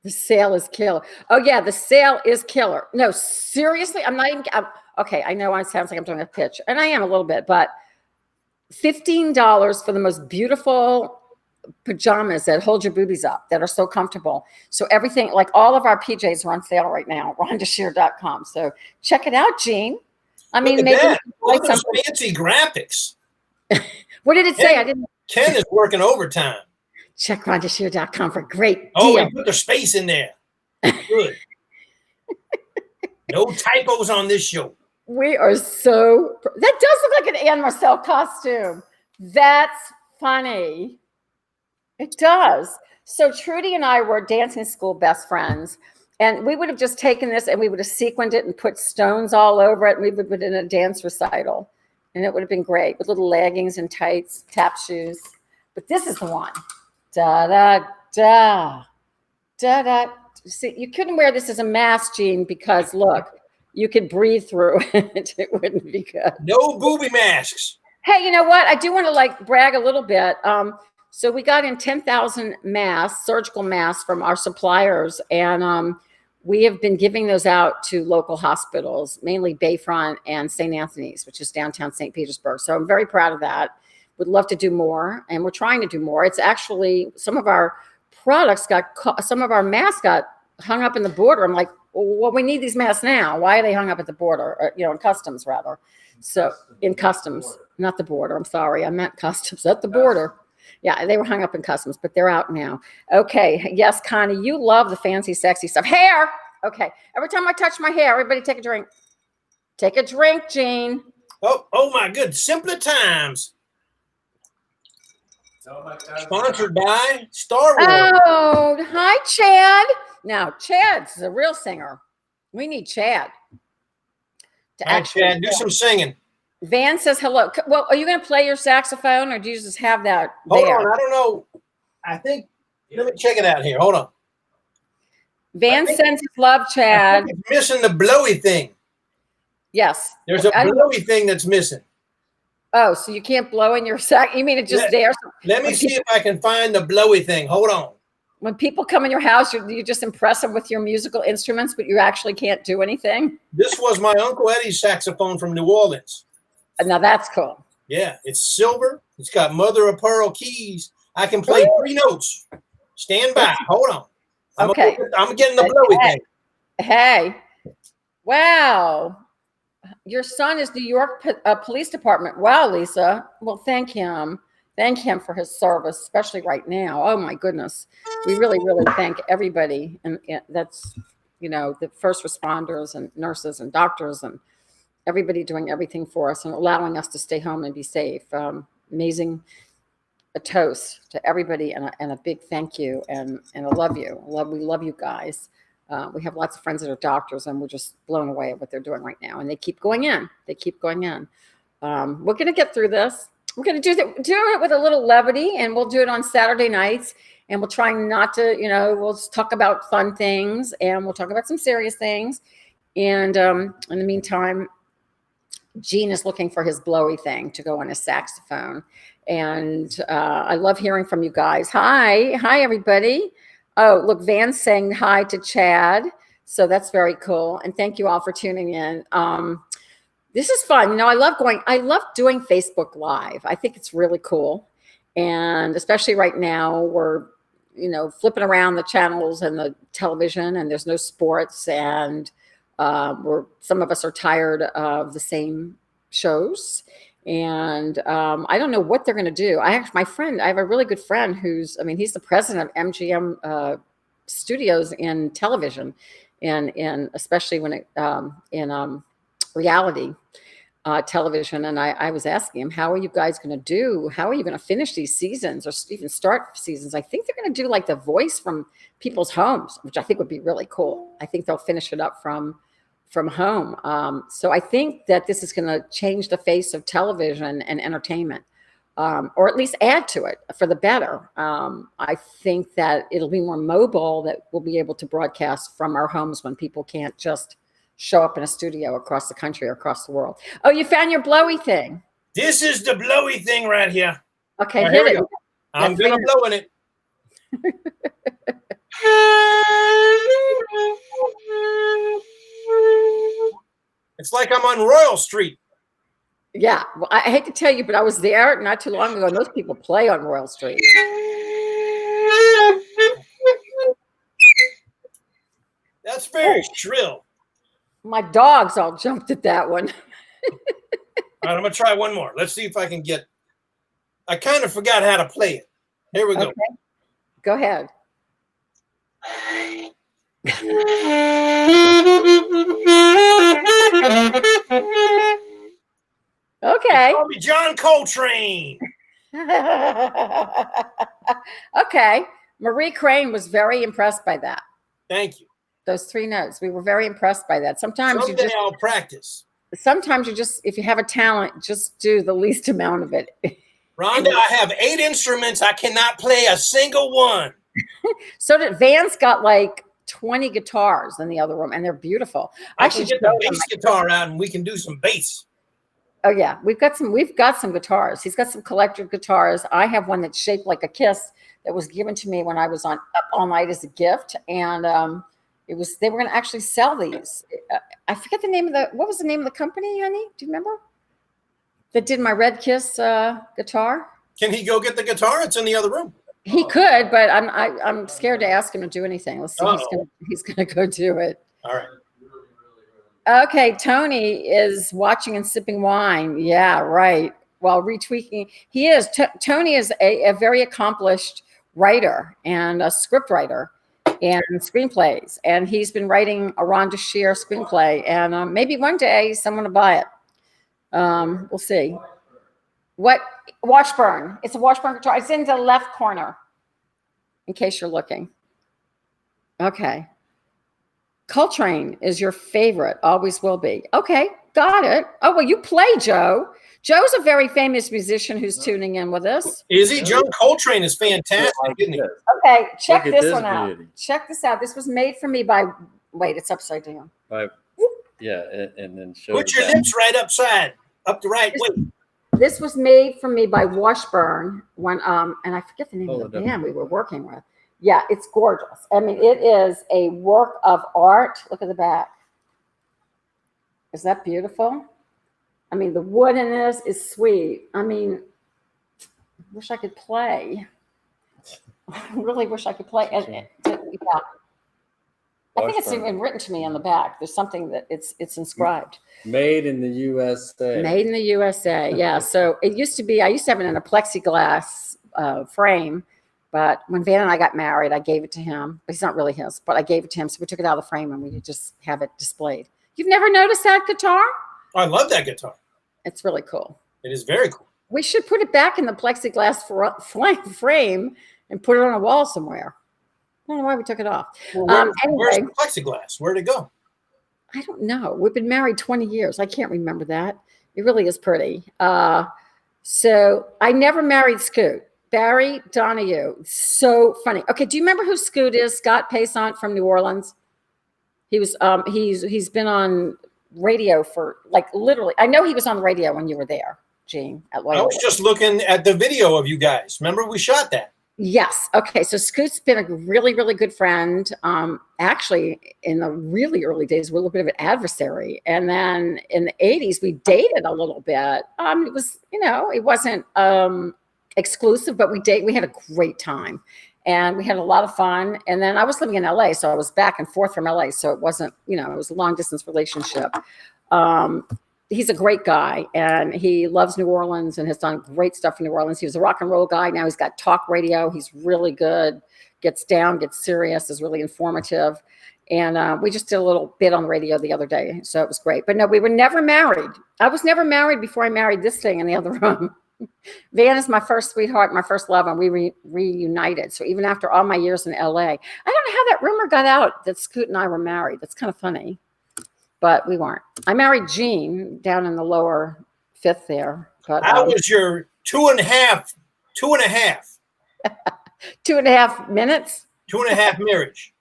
the sale is killer. Oh yeah, the sale is killer. No, seriously, I'm not even. Okay, I know it sounds like I'm doing a pitch, and I am a little bit, but $15 for the most beautiful pajamas that hold your boobies up, that are so comfortable. So everything, like all of our PJs are on sale right now, rhondashear.com. So check it out, Gene. I mean, maybe look at those fancy graphics. What did it say? I didn't. Ken is working overtime. Check rhondashear.com for a great deal. Oh, we put the space in there. Good. No typos on this show. We are so, that does look like an Anne Marcel costume. That's funny. It does. So Trudy and I were dancing school best friends, and we would have just taken this and we would have sequined it and put stones all over it. And we would have been in a dance recital, and it would have been great with little leggings and tights, tap shoes. But this is the one. Da, da, da, da, da. See, you couldn't wear this as a mask, Gene, because look, you could breathe through it. It wouldn't be good. No booby masks. Hey, you know what? I do want to brag a little bit. So we got in 10,000 masks, surgical masks from our suppliers. And we have been giving those out to local hospitals, mainly Bayfront and St. Anthony's, which is downtown St. Petersburg. So I'm very proud of that. Would love to do more. And we're trying to do more. It's actually, some of our products some of our masks got hung up in the border. I'm like, well, we need these masks now. Why are they hung up at the border? Or, in customs, rather. So in customs, not the border. I'm sorry. I meant customs at the border. Yeah, they were hung up in customs, but they're out now. Okay. Yes, Connie, you love the fancy, sexy stuff. Hair. Okay. Every time I touch my hair, everybody take a drink. Take a drink, Gene. Oh my good. Simpler Times. Sponsored by Star Wars. Oh, hi, Chad. Now, Chad's a real singer. We need Chad. Hi, Chad. Do some singing. Van says hello. Well, are you going to play your saxophone, or do you just have that Hold there? on. I don't know. I think, let me check it out here. Hold on. Van sends his love, Chad. It's missing the blowy thing. Yes. There's a blowy thing that's missing. Oh, so you can't blow in your sax? You mean it's just there? Let me see if I can find the blowy thing. Hold on. When people come in your house, you just impress them with your musical instruments, but you actually can't do anything? This was my Uncle Eddie's saxophone from New Orleans. Now that's cool. Yeah, it's silver. It's got mother of pearl keys. I can play 3 notes. Stand by. Hold on. I'm getting the blowy thing. Hey, Wow. Your son is New York Police Department. Wow, Lisa. Well, thank him. Thank him for his service, especially right now. Oh my goodness. We really, really thank everybody. And that's, the first responders and nurses and doctors and everybody doing everything for us and allowing us to stay home and be safe. Amazing. A toast to everybody and a big thank you. And I love you. We love you guys. We have lots of friends that are doctors, and we're just blown away at what they're doing right now. And they keep going in. We're going to get through this. We're going to do it with a little levity, and we'll do it on Saturday nights. And we'll try not to, we'll just talk about fun things, and we'll talk about some serious things. And in the meantime, Gene is looking for his blowy thing to go on his saxophone. And I love hearing from you guys. Hi, everybody. Oh, look, Van's saying hi to Chad. So that's very cool. And thank you all for tuning in. This is fun. I love doing Facebook Live. I think it's really cool. And especially right now, we're, flipping around the channels and the television, and there's no sports. And some of us are tired of the same shows. And I don't know what they're going to do. I have a really good friend he's the president of MGM Studios in television, and especially when in reality television. And I was asking him, how are you guys going to do? How are you going to finish these seasons or even start seasons? I think they're going to do like the voice from people's homes, which I think would be really cool. I think they'll finish it up from home. So I think that this is going to change the face of television and entertainment, or at least add to it for the better. I think that it'll be more mobile, that we'll be able to broadcast from our homes when people can't just show up in a studio across the country or across the world. Oh, you found your blowy thing. This is the blowy thing right here. Okay, Right, hit here we it. go. I'm going to blow in it. It's like I'm on Royal Street. Yeah, well, I hate to tell you, but I was there not too long ago, and those people play on Royal Street. That's very shrill. My dogs all jumped at that one. All right, I'm going to try one more. Let's see if I can get. I kind of forgot how to play it. Here we go. Okay. Go ahead. Okay. Call me John Coltrane. Okay. Marie Crane was very impressed by that. Thank you. Those 3 notes. We were very impressed by that. Sometimes I'll practice. If you have a talent, just do the least amount of it. Rhonda, I have 8 instruments. I cannot play a single one. So did Van's got like 20 guitars in the other room, and they're beautiful. I should get the bass guitar out, and we can do some bass. Oh yeah, we've got some guitars. He's got some collector guitars. I have one that's shaped like a kiss that was given to me when I was on Up All Night as a gift, and they were going to actually sell these. I forget the name of what was the name of the company, honey? Do you remember? That did my Red Kiss guitar. Can he go get the guitar? It's in the other room. He could, but I'm scared to ask him to do anything. Let's see. He's gonna go do it. All right. Okay, Tony is watching and sipping wine. Yeah, right. While retweaking, he is. Tony is a very accomplished writer and a script writer and screenplays, and he's been writing a Rhonda Shear screenplay, and maybe one day someone will buy it. We'll see. What Washburn? It's a Washburn guitar. It's in the left corner, in case you're looking. Okay. Coltrane is your favorite, always will be. Okay, got it. Oh, well, you play, Joe. Joe's a very famous musician who's tuning in with us. Is he? John Coltrane is fantastic, isn't he? Okay, check Look at this one out. beauty. Check this out. This was made for me by, wait, it's upside down. Yeah, and then show Put your lips right up the right way. This was made for me by Washburn when, and I forget the name of the it band we were working with. Yeah, it's gorgeous. I mean, it is a work of art. Look at the back. Is that beautiful? I mean, the wood in this is sweet. I mean, I wish I could play. I really wish I could play. Yeah. I think it's even written to me on the back. There's something that it's inscribed. Made in the USA. Made in the USA. Yeah. So it used to be, I used to have it in a plexiglass frame, but when Van and I got married, I gave it to him. But it's not really his, but I gave it to him. So we took it out of the frame and we could just have it displayed. You've never noticed that guitar? I love that guitar. It's really cool. It is very cool. We should put it back in the plexiglass frame and put it on a wall somewhere. I don't know why we took it off. Well, where's Anyway, the plexiglass? Where'd it go? I don't know. We've been married 20 years. I can't remember that. It really is pretty. So I never married Scoot. Barry Donahue. So funny. Okay, do you remember who Scoot is? Scott Paysant from New Orleans. He was he's been on radio for like literally. I know he was on the radio when you were there, Gene, at I Loyola. was just looking at the video of you guys. Remember we shot that? Yes. Okay. So Scoot's been a really, really good friend. Actually, in the really early days, we're a little bit of an adversary. And then in the 80s, we dated a little bit. It was, it wasn't exclusive, but we had a great time. And we had a lot of fun. And then I was living in LA, so I was back and forth from LA. So it wasn't, it was a long distance relationship. He's a great guy, and he loves New Orleans and has done great stuff in New Orleans. He was a rock and roll guy. Now he's got talk radio. He's really good, gets down, gets serious, is really informative. And we just did a little bit on the radio the other day, so it was great. But no, we were never married. I was never married before I married this thing in the other room. Van is my first sweetheart, my first love, and we reunited. So even after all my years in LA, I don't know how that rumor got out that Scoot and I were married. That's kind of funny. But we weren't. I married Jean down in the lower fifth there. But How was your 2.5 2.5 minutes? 2.5 marriage?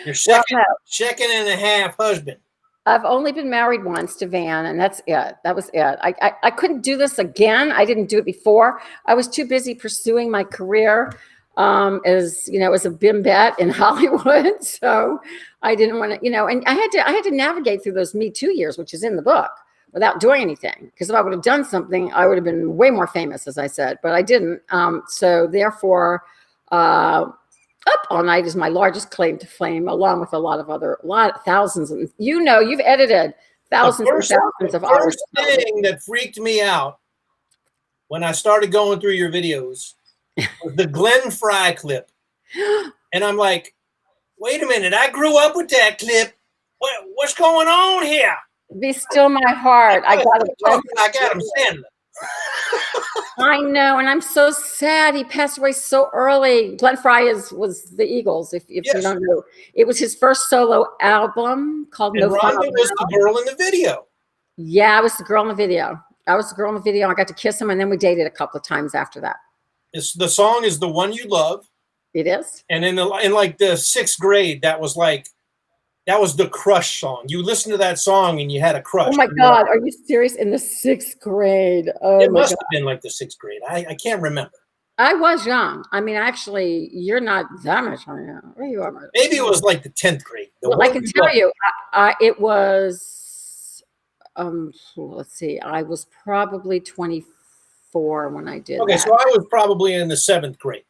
Your second and a half husband. I've only been married once to Van, and that's it. That was it. I couldn't do this again. I didn't do it before. I was too busy pursuing my career as a bimbette in Hollywood. So I didn't want to, and I had to navigate through those Me Too years, which is in the book, without doing anything. Because if I would have done something, I would have been way more famous, as I said, but I didn't. So therefore, Up All Night is my largest claim to fame, along with thousands of, you've edited thousands and thousands of hours. The first thing that freaked me out when I started going through your videos was the Glenn Fry clip. And I'm like, wait a minute, I grew up with that clip. What's going on here? Be still my heart. I got it. Like Adam Sandler. I know, and I'm so sad. He passed away so early. Glenn Fry was the Eagles. If Yes. you don't know, it was his first solo album called And No Fun Rhonda was the girl in the video. Yeah, I was the girl in the video. I got to kiss him, and then we dated a couple of times after that. The song is The One You Love. It is. And in like the 6th grade, that was the crush song. You listened to that song and you had a crush. Oh my God, are you serious? In the 6th grade? Oh It my must God. have been like the 6th grade. I can't remember. I was young. I mean, actually, you're not that much younger. Where you are? Maybe it was like the 10th grade. Well, I can tell you, it was. Let's see. I was probably 24 when I did. Okay, that. so I was probably in the 7th grade.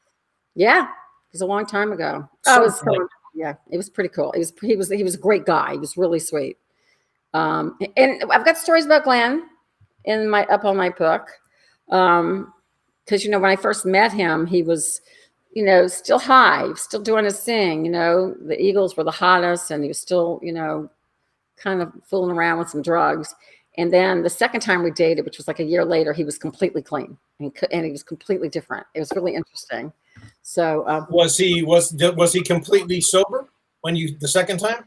Yeah, it was a long time ago. Yeah, it was pretty cool. He was a great guy. He was really sweet. And I've got stories about Glenn in my Up All Night book. Because when I first met him, he was, still high, he was still doing his thing. The Eagles were the hottest, and he was still, kind of fooling around with some drugs. And then the second time we dated, which was like a year later, he was completely clean, and he was completely different. It was really interesting. So Was he completely sober when the second time?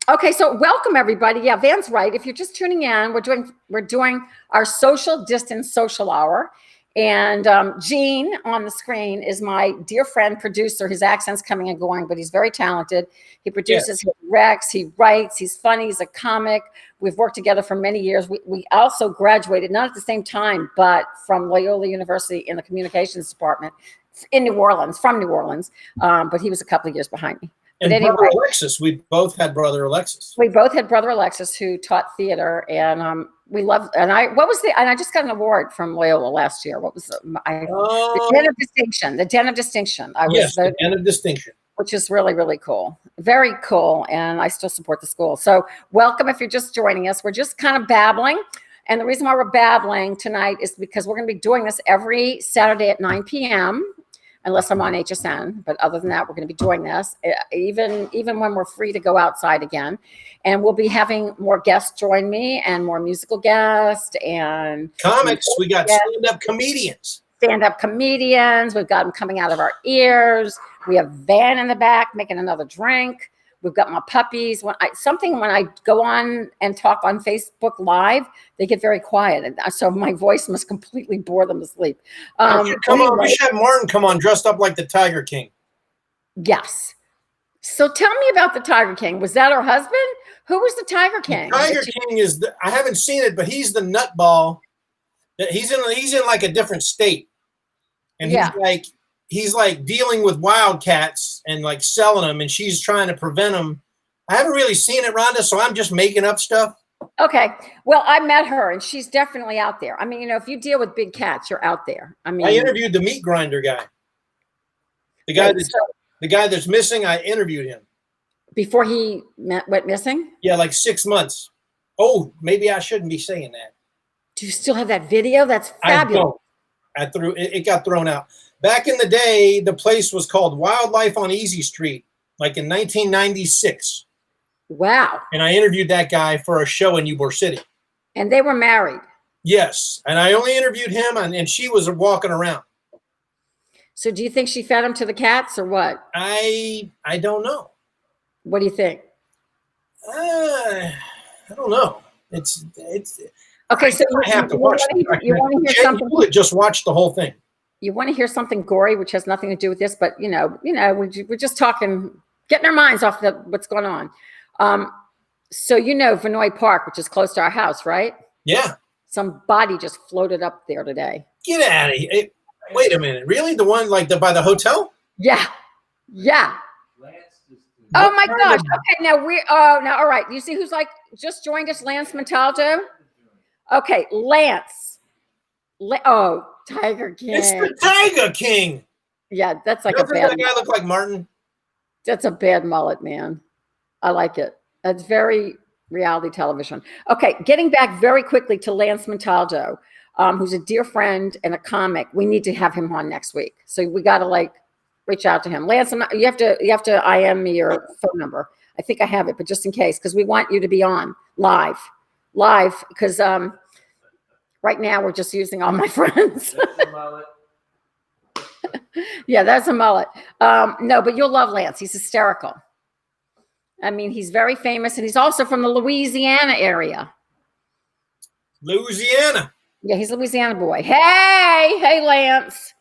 okay, so welcome everybody. Yeah, Van's right. If you're just tuning in, we're doing our social distance social hour. And Gene on the screen is my dear friend, producer. His accent's coming and going, but he's very talented. He produces, He directs, he writes, he's funny, he's a comic. We've worked together for many years. We also graduated, not at the same time, but from Loyola University in the communications department in New Orleans, from New Orleans. But he was a couple of years behind me. And but anyway, brother Alexis, we both had brother Alexis. We both had brother Alexis, who taught theater, and we loved. And I just got an award from Loyola last year. What was the Den of Distinction? The Den of Distinction. The Den of Distinction. which is really, really cool. Very cool. And I still support the school. So welcome if you're just joining us. We're just kind of babbling. And the reason why we're babbling tonight is because we're going to be doing this every Saturday at 9 p.m., unless I'm on HSN. But other than that, we're going to be doing this even when we're free to go outside again. And we'll be having more guests join me and more musical guests and Comics. We got stand-up comedians. Stand-up comedians. We've got them coming out of our ears. We have Van in the back making another drink. We've got my puppies. When I go on and talk on Facebook Live, they get very quiet, and so my voice must completely bore them to sleep. Come on, we should have Martin come on dressed up like the Tiger King. Yes. So tell me about the Tiger King. Was that her husband? Who was the Tiger King? The Tiger King is I haven't seen it, but he's the nutball. He's in like a different state, and he's like dealing with wildcats and like selling them, and she's trying to prevent them. I haven't really seen it, Rhonda, so I'm just making up stuff. Okay. Well, I met her, and she's definitely out there. I mean, if you deal with big cats, you're out there. I mean, I interviewed the meat grinder guy. The guy that's missing, I interviewed him. Before he went missing? Yeah, like 6 months. Oh, maybe I shouldn't be saying that. Do you still have that video? That's fabulous. It got thrown out. Back in the day, the place was called Wildlife on Easy Street, like in 1996. Wow. And I interviewed that guy for a show in Ybor City. And they were married. Yes. And I only interviewed him, and she was walking around. So do you think she fed him to the cats or what? I don't know. What do you think? I don't know. It's okay. So I have to watch. You want to hear something? Just watch the whole thing. You want to hear something gory, which has nothing to do with this, but we're just talking, getting our minds off what's going on. So Vinoy Park, which is close to our house, right? Yeah. Some body just floated up there today. Get out of here! Wait a minute. Really? The one by the hotel? Yeah. Yeah. Oh my gosh. Okay. Now, all right. You see who's just joined us? Lance Montaldo. Okay. Lance. Tiger King. It's the Tiger King. Yeah. That's like Doesn't that guy look like Martin? That's a bad mullet, man. I like it. That's very reality television. Okay. Getting back very quickly to Lance Montaldo, who's a dear friend and a comic. We need to have him on next week. So we got to reach out to him. Lance, you have to IM me your phone number. I think I have it, but just in case, because we want you to be on live, because right now we're just using all my friends. That's a mullet. Yeah, that's a mullet. No, but you'll love Lance. He's hysterical. I mean, he's very famous, and he's also from the Louisiana area. Louisiana. Yeah, he's a Louisiana boy. Hey, Lance.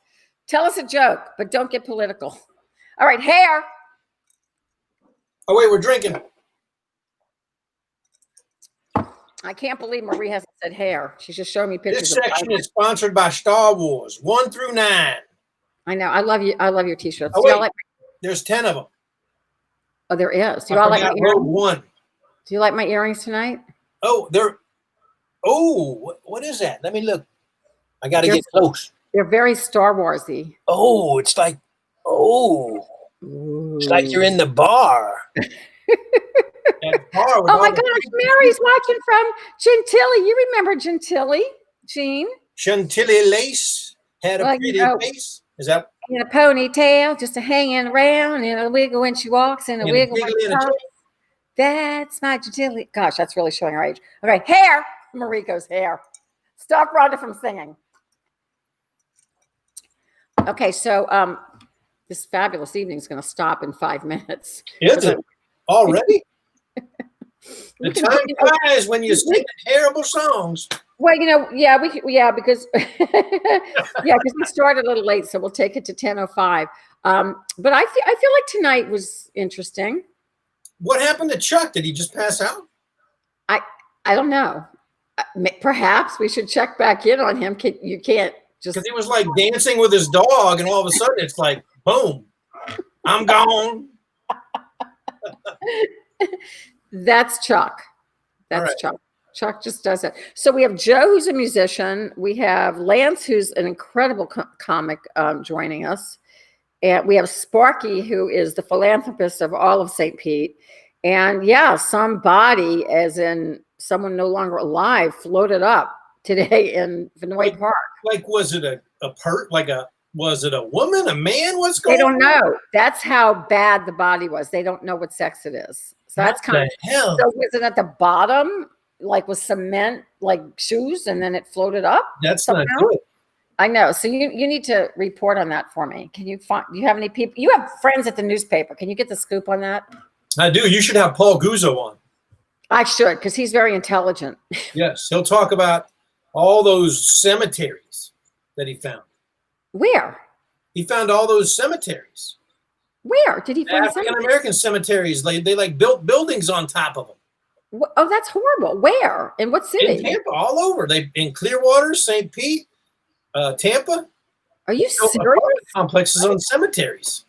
Tell us a joke, but don't get political. All right, hair. Oh, wait, we're drinking. I can't believe Marie hasn't said hair. She's just showing me pictures. This section is sponsored by Star Wars 1 through 9. I know. I love you. I love your T-shirts. Oh, wait, there's 10 of them. Oh, there is. Do you all like my earrings? One. Do you like my earrings tonight? Oh, what is that? Let me look. I got to get close. They're very Star Warsy. Oh, it's like, it's like you're in the bar. Oh my gosh, Mary's watching from Gentilly. You remember Gentilly, Jean? Chantilly lace had a pretty face. Is that? In a ponytail, just a hanging around, and a wiggle when she walks, and a wiggle when she talks. That's my Gentilly. Gosh, that's really showing our age. Okay, hair. Mariko's hair. Stop Rhonda from singing. Okay, so this fabulous evening is going to stop in 5 minutes. Is it already? The time flies when you sing terrible songs. Well, because because we started a little late, so we'll take it to 10:05. But I feel like tonight was interesting. What happened to Chuck? Did he just pass out? I don't know. Perhaps we should check back in on him. You can't just because he was like dancing with his dog, and all of a sudden it's like, boom, I'm gone. That's Chuck. That's right. Chuck. Chuck just does it. So we have Joe, who's a musician. We have Lance, who's an incredible comic, joining us. And we have Sparky, who is the philanthropist of all of St. Pete. And yeah, some body, as in someone no longer alive, floated up today in Vinoy Park. Like, was it was it a woman, a man? What's They going on? don't know. That's how bad the body was. They don't know what sex it is. So that's kind of hell. So was it at the bottom, like with cement, like shoes, and then it floated up? That's somehow? not good. I know. So you need to report on that for me. Can you find? Do you have any people? You have friends at the newspaper. Can you get the scoop on that? I do. You should have Paul Guzzo on. I should, because he's very intelligent. Yes, he'll talk about all those cemeteries that he found. Where? He found all those cemeteries. Where did he find African American cemeteries. They like built buildings on top of them. Oh, that's horrible. Where? In what city? In Tampa, all over. They in Clearwater, St. Pete, Tampa. Are you Built serious? apartment complexes on cemeteries.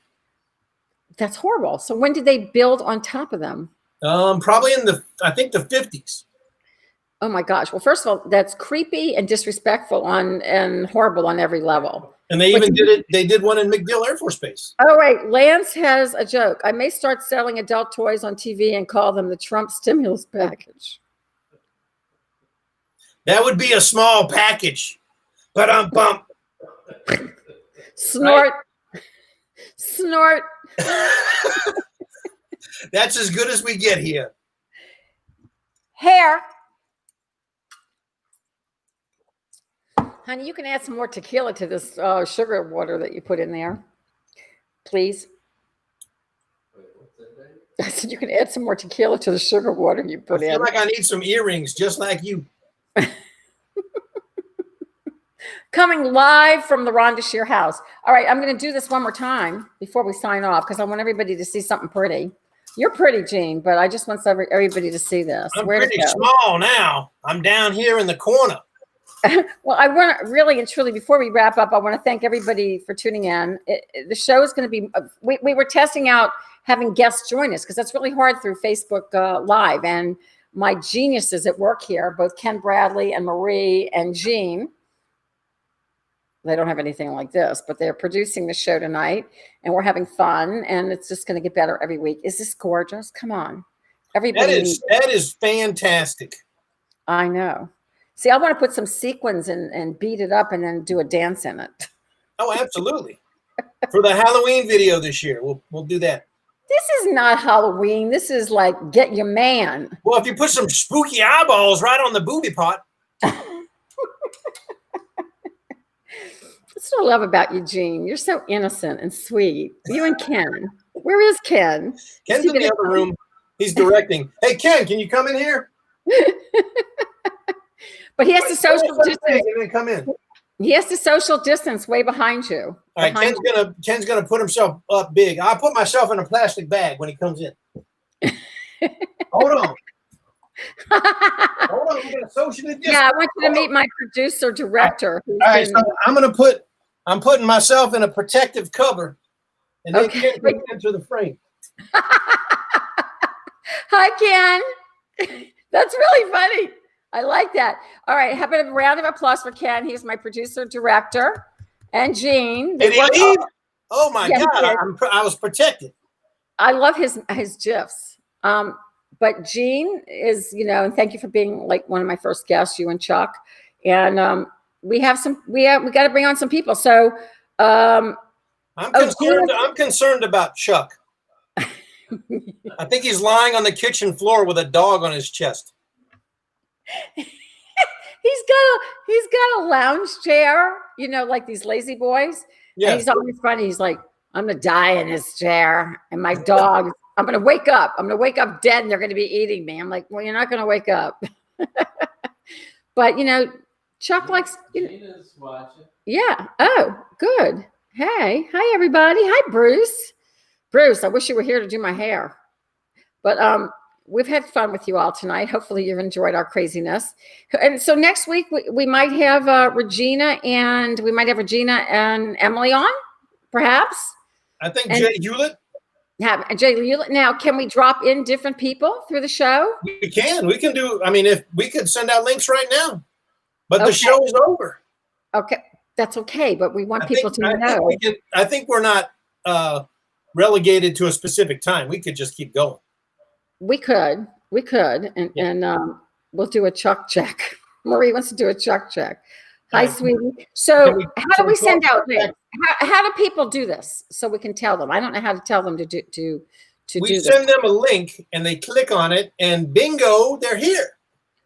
That's horrible. So when did they build on top of them? Probably in I think the 50s. Oh my gosh. Well, first of all, that's creepy and disrespectful and horrible on every level. And they even did it. They did one in MacDill Air Force Base. Oh, wait. Lance has a joke. I may start selling adult toys on TV and call them the Trump stimulus package. That would be a small package. But bump. Snort. Right? Snort. That's as good as we get here. Hair. Honey, you can add some more tequila to this sugar water that you put in there, please. I said you can add some more tequila to the sugar water you put in. I feel like I need some earrings, just like you. Coming live from the Rhonda Shear house. All right, I'm going to do this one more time before we sign off because I want everybody to see something pretty. You're pretty, Jean, but I just want everybody to see this. I'm pretty small now. I'm down here in the corner. Well, I want to really and truly, before we wrap up, I want to thank everybody for tuning in. The show is going to be, we were testing out having guests join us because that's really hard through Facebook Live. And my geniuses at work here, both Ken Bradley and Marie and Jean, they don't have anything like this, but they're producing the show tonight and we're having fun and it's just going to get better every week. Is this gorgeous? Come on. Everybody. That is fantastic. I know. See, I want to put some sequins and beat it up and then do a dance in it. Oh, absolutely. For the Halloween video this year, we'll do that. This is not Halloween. This is like get your man. Well, if you put some spooky eyeballs right on the booby pot. That's what I love about you, Jean. You're so innocent and sweet. You and Ken. Where is Ken? Ken's in the other room. He's directing. Hey, Ken, can you come in here? But he has to social distance. Come in. He has to social distance way behind you. All right, Ken's gonna put himself up big. I'll put myself in a plastic bag when he comes in. Hold on. Hold on. I'm gonna socially distance. Yeah, I want you to meet my producer director. All right, so I'm putting myself in a protective cover, and then Ken can enter the frame. Hi, Ken. That's really funny. I like that. All right. Have a round of applause for Ken. He's my producer, director, and Jean. Did he leave? Oh my God. I was protected. I love his GIFs. But Jean is, and thank you for being like one of my first guests, you and Chuck. And we got to bring on some people. So I'm concerned about Chuck. I think he's lying on the kitchen floor with a dog on his chest. He's got a lounge chair, like these lazy boys. Yeah. And he's always funny. He's like, I'm gonna die in this chair, and my dog, I'm gonna wake up. I'm gonna wake up dead, and they're gonna be eating me. I'm like, well, you're not gonna wake up. But Chuck likes. Gina's watching. Yeah. Oh, good. Hey, hi everybody. Hi, Bruce. Bruce, I wish you were here to do my hair, but we've had fun with you all tonight. Hopefully you've enjoyed our craziness. And so next week we might have Regina and Emily on, perhaps. I think Jay Hewlett. Yeah, Jay Hewlett. Now, can we drop in different people through the show? We can. We can do. I mean, if we could send out links right now, but the show is over. Okay, that's okay. But we want people to know. I think we're not relegated to a specific time. We could just keep going. We could, and Yeah. and we'll do a Chuck check. Marie wants to do a Chuck check. Hi, Right. sweetie. So Can we- how do can we we send talk out about links? How do people do this so we can tell them? I don't know how to tell them to do We do this. send them a link and they click on it, and bingo, they're here.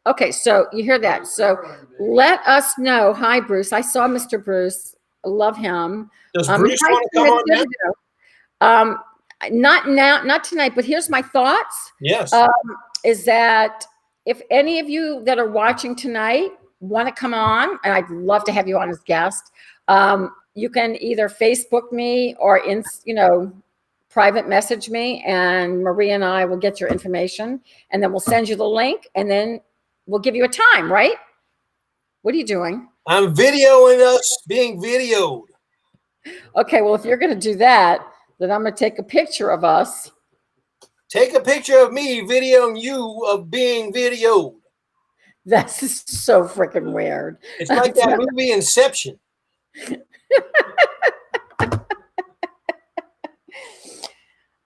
Okay, so you hear that. So let us know. Hi, Bruce. I saw Mr. Bruce. I love him. Does Bruce want to come on now? Not now, not tonight, but here's my thoughts. Yes. Is that if any of you that are watching tonight want to come on, and I'd love to have you on as guest, you can either Facebook me or private message me, and Marie and I will get your information, and then we'll send you the link, and then we'll give you a time, right? What are you doing? I'm videoing us being videoed. Okay, well, if you're going to do that, then I'm going to take a picture of us. Take a picture of me videoing you of being videoed. That's so freaking weird. It's like that movie Inception.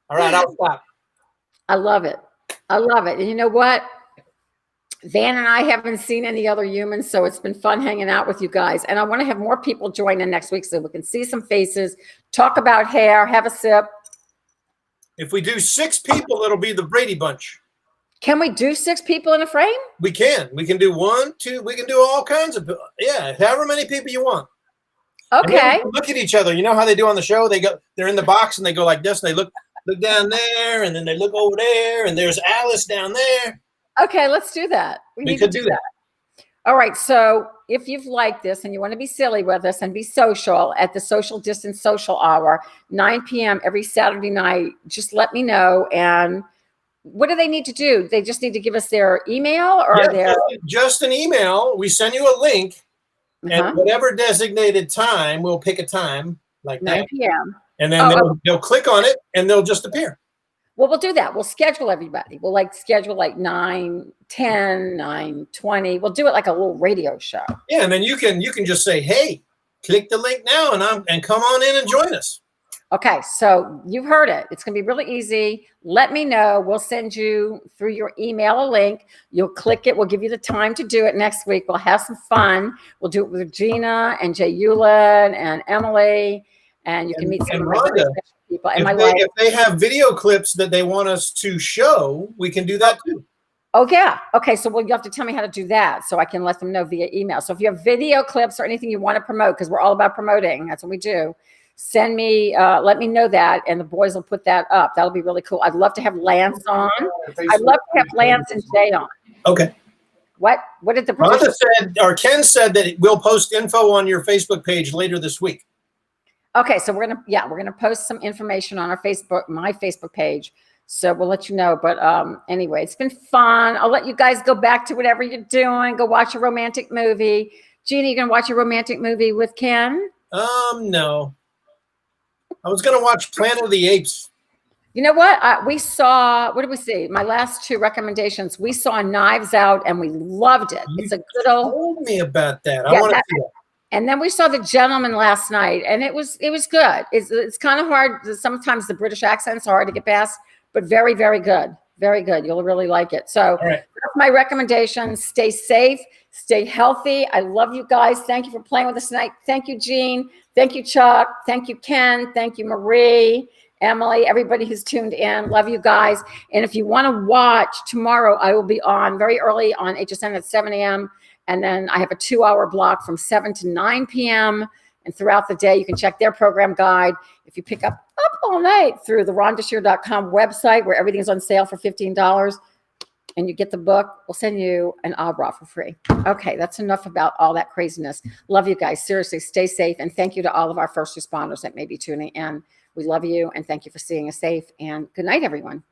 All right, I'll stop. I love it. I love it. And you know what? Van and I haven't seen any other humans, so it's been fun hanging out with you guys. And I want to have more people join in next week so we can see some faces, talk about hair, have a sip. If we do 6 people, it'll be the Brady Bunch. Can we do 6 people in a frame? We can. We can do 1, 2. We can do all kinds of, however many people you want. And then Okay. we can look at each other. You know how they do on the show? They're in the box and they go like this, and they look down there, and then they look over there, and there's Alice down there. Okay, let's do that. We need to could do that. All right. So if you've liked this and you want to be silly with us and be social at the Social Distance Social Hour, 9 p.m. every Saturday night, just let me know. And what do they need to do? They just need to give us their email or their just an email. We send you a link, and whatever designated time, we'll pick a time like 9 that. p.m. And then they'll click on it and they'll just appear. Well, we'll do that. We'll schedule everybody. We'll schedule 9:10, 9:20. We'll do it like a little radio show. Yeah, and then you can just say, "Hey, click the link now and come on in and join us." Okay, so you've heard it. It's going to be really easy. Let me know. We'll send you through your email a link. You'll click it. We'll give you the time to do it next week. We'll have some fun. We'll do it with Gina and Jay Eulin and Emily, and you can meet some of my very special people. And if they have video clips that they want us to show, we can do that too. Oh, yeah. Okay, so you have to tell me how to do that so I can let them know via email. So if you have video clips or anything you want to promote, because we're all about promoting, that's what we do, send me, let me know that, and the boys will put that up. That'll be really cool. I'd love to have Lance on. I'd love to have Lance and Jay on. Okay. What did the Rhonda producer said, or Ken said that we'll post info on your Facebook page later this week. Okay, so we're gonna post some information on my Facebook page. So we'll let you know. But anyway, it's been fun. I'll let you guys go back to whatever you're doing. Go watch a romantic movie. Gina, you gonna watch a romantic movie with Ken? No. I was gonna watch Planet of the Apes. You know what? We saw, what did we see? My last 2 recommendations. We saw Knives Out and we loved it. It's a good old. Told me about that. I Yeah, want to see that. And then we saw The Gentleman last night, and it was good. It's kind of hard. Sometimes the British accents are hard to get past, but very, very good. Very good. You'll really like it. So right. That's my recommendation. Stay safe. Stay healthy. I love you guys. Thank you for playing with us tonight. Thank you, Jean. Thank you, Chuck. Thank you, Ken. Thank you, Marie, Emily, everybody who's tuned in. Love you guys. And if you want to watch tomorrow, I will be on very early on HSN at 7 a.m. And then I have a 2-hour block from 7 to 9 p.m. And throughout the day, you can check their program guide. If you pick up all night through the RhondaShear.com website, where everything's on sale for $15, and you get the book, we'll send you an Abra for free. Okay, that's enough about all that craziness. Love you guys. Seriously, stay safe. And thank you to all of our first responders that may be tuning in. We love you, and thank you for seeing us safe. And good night, everyone.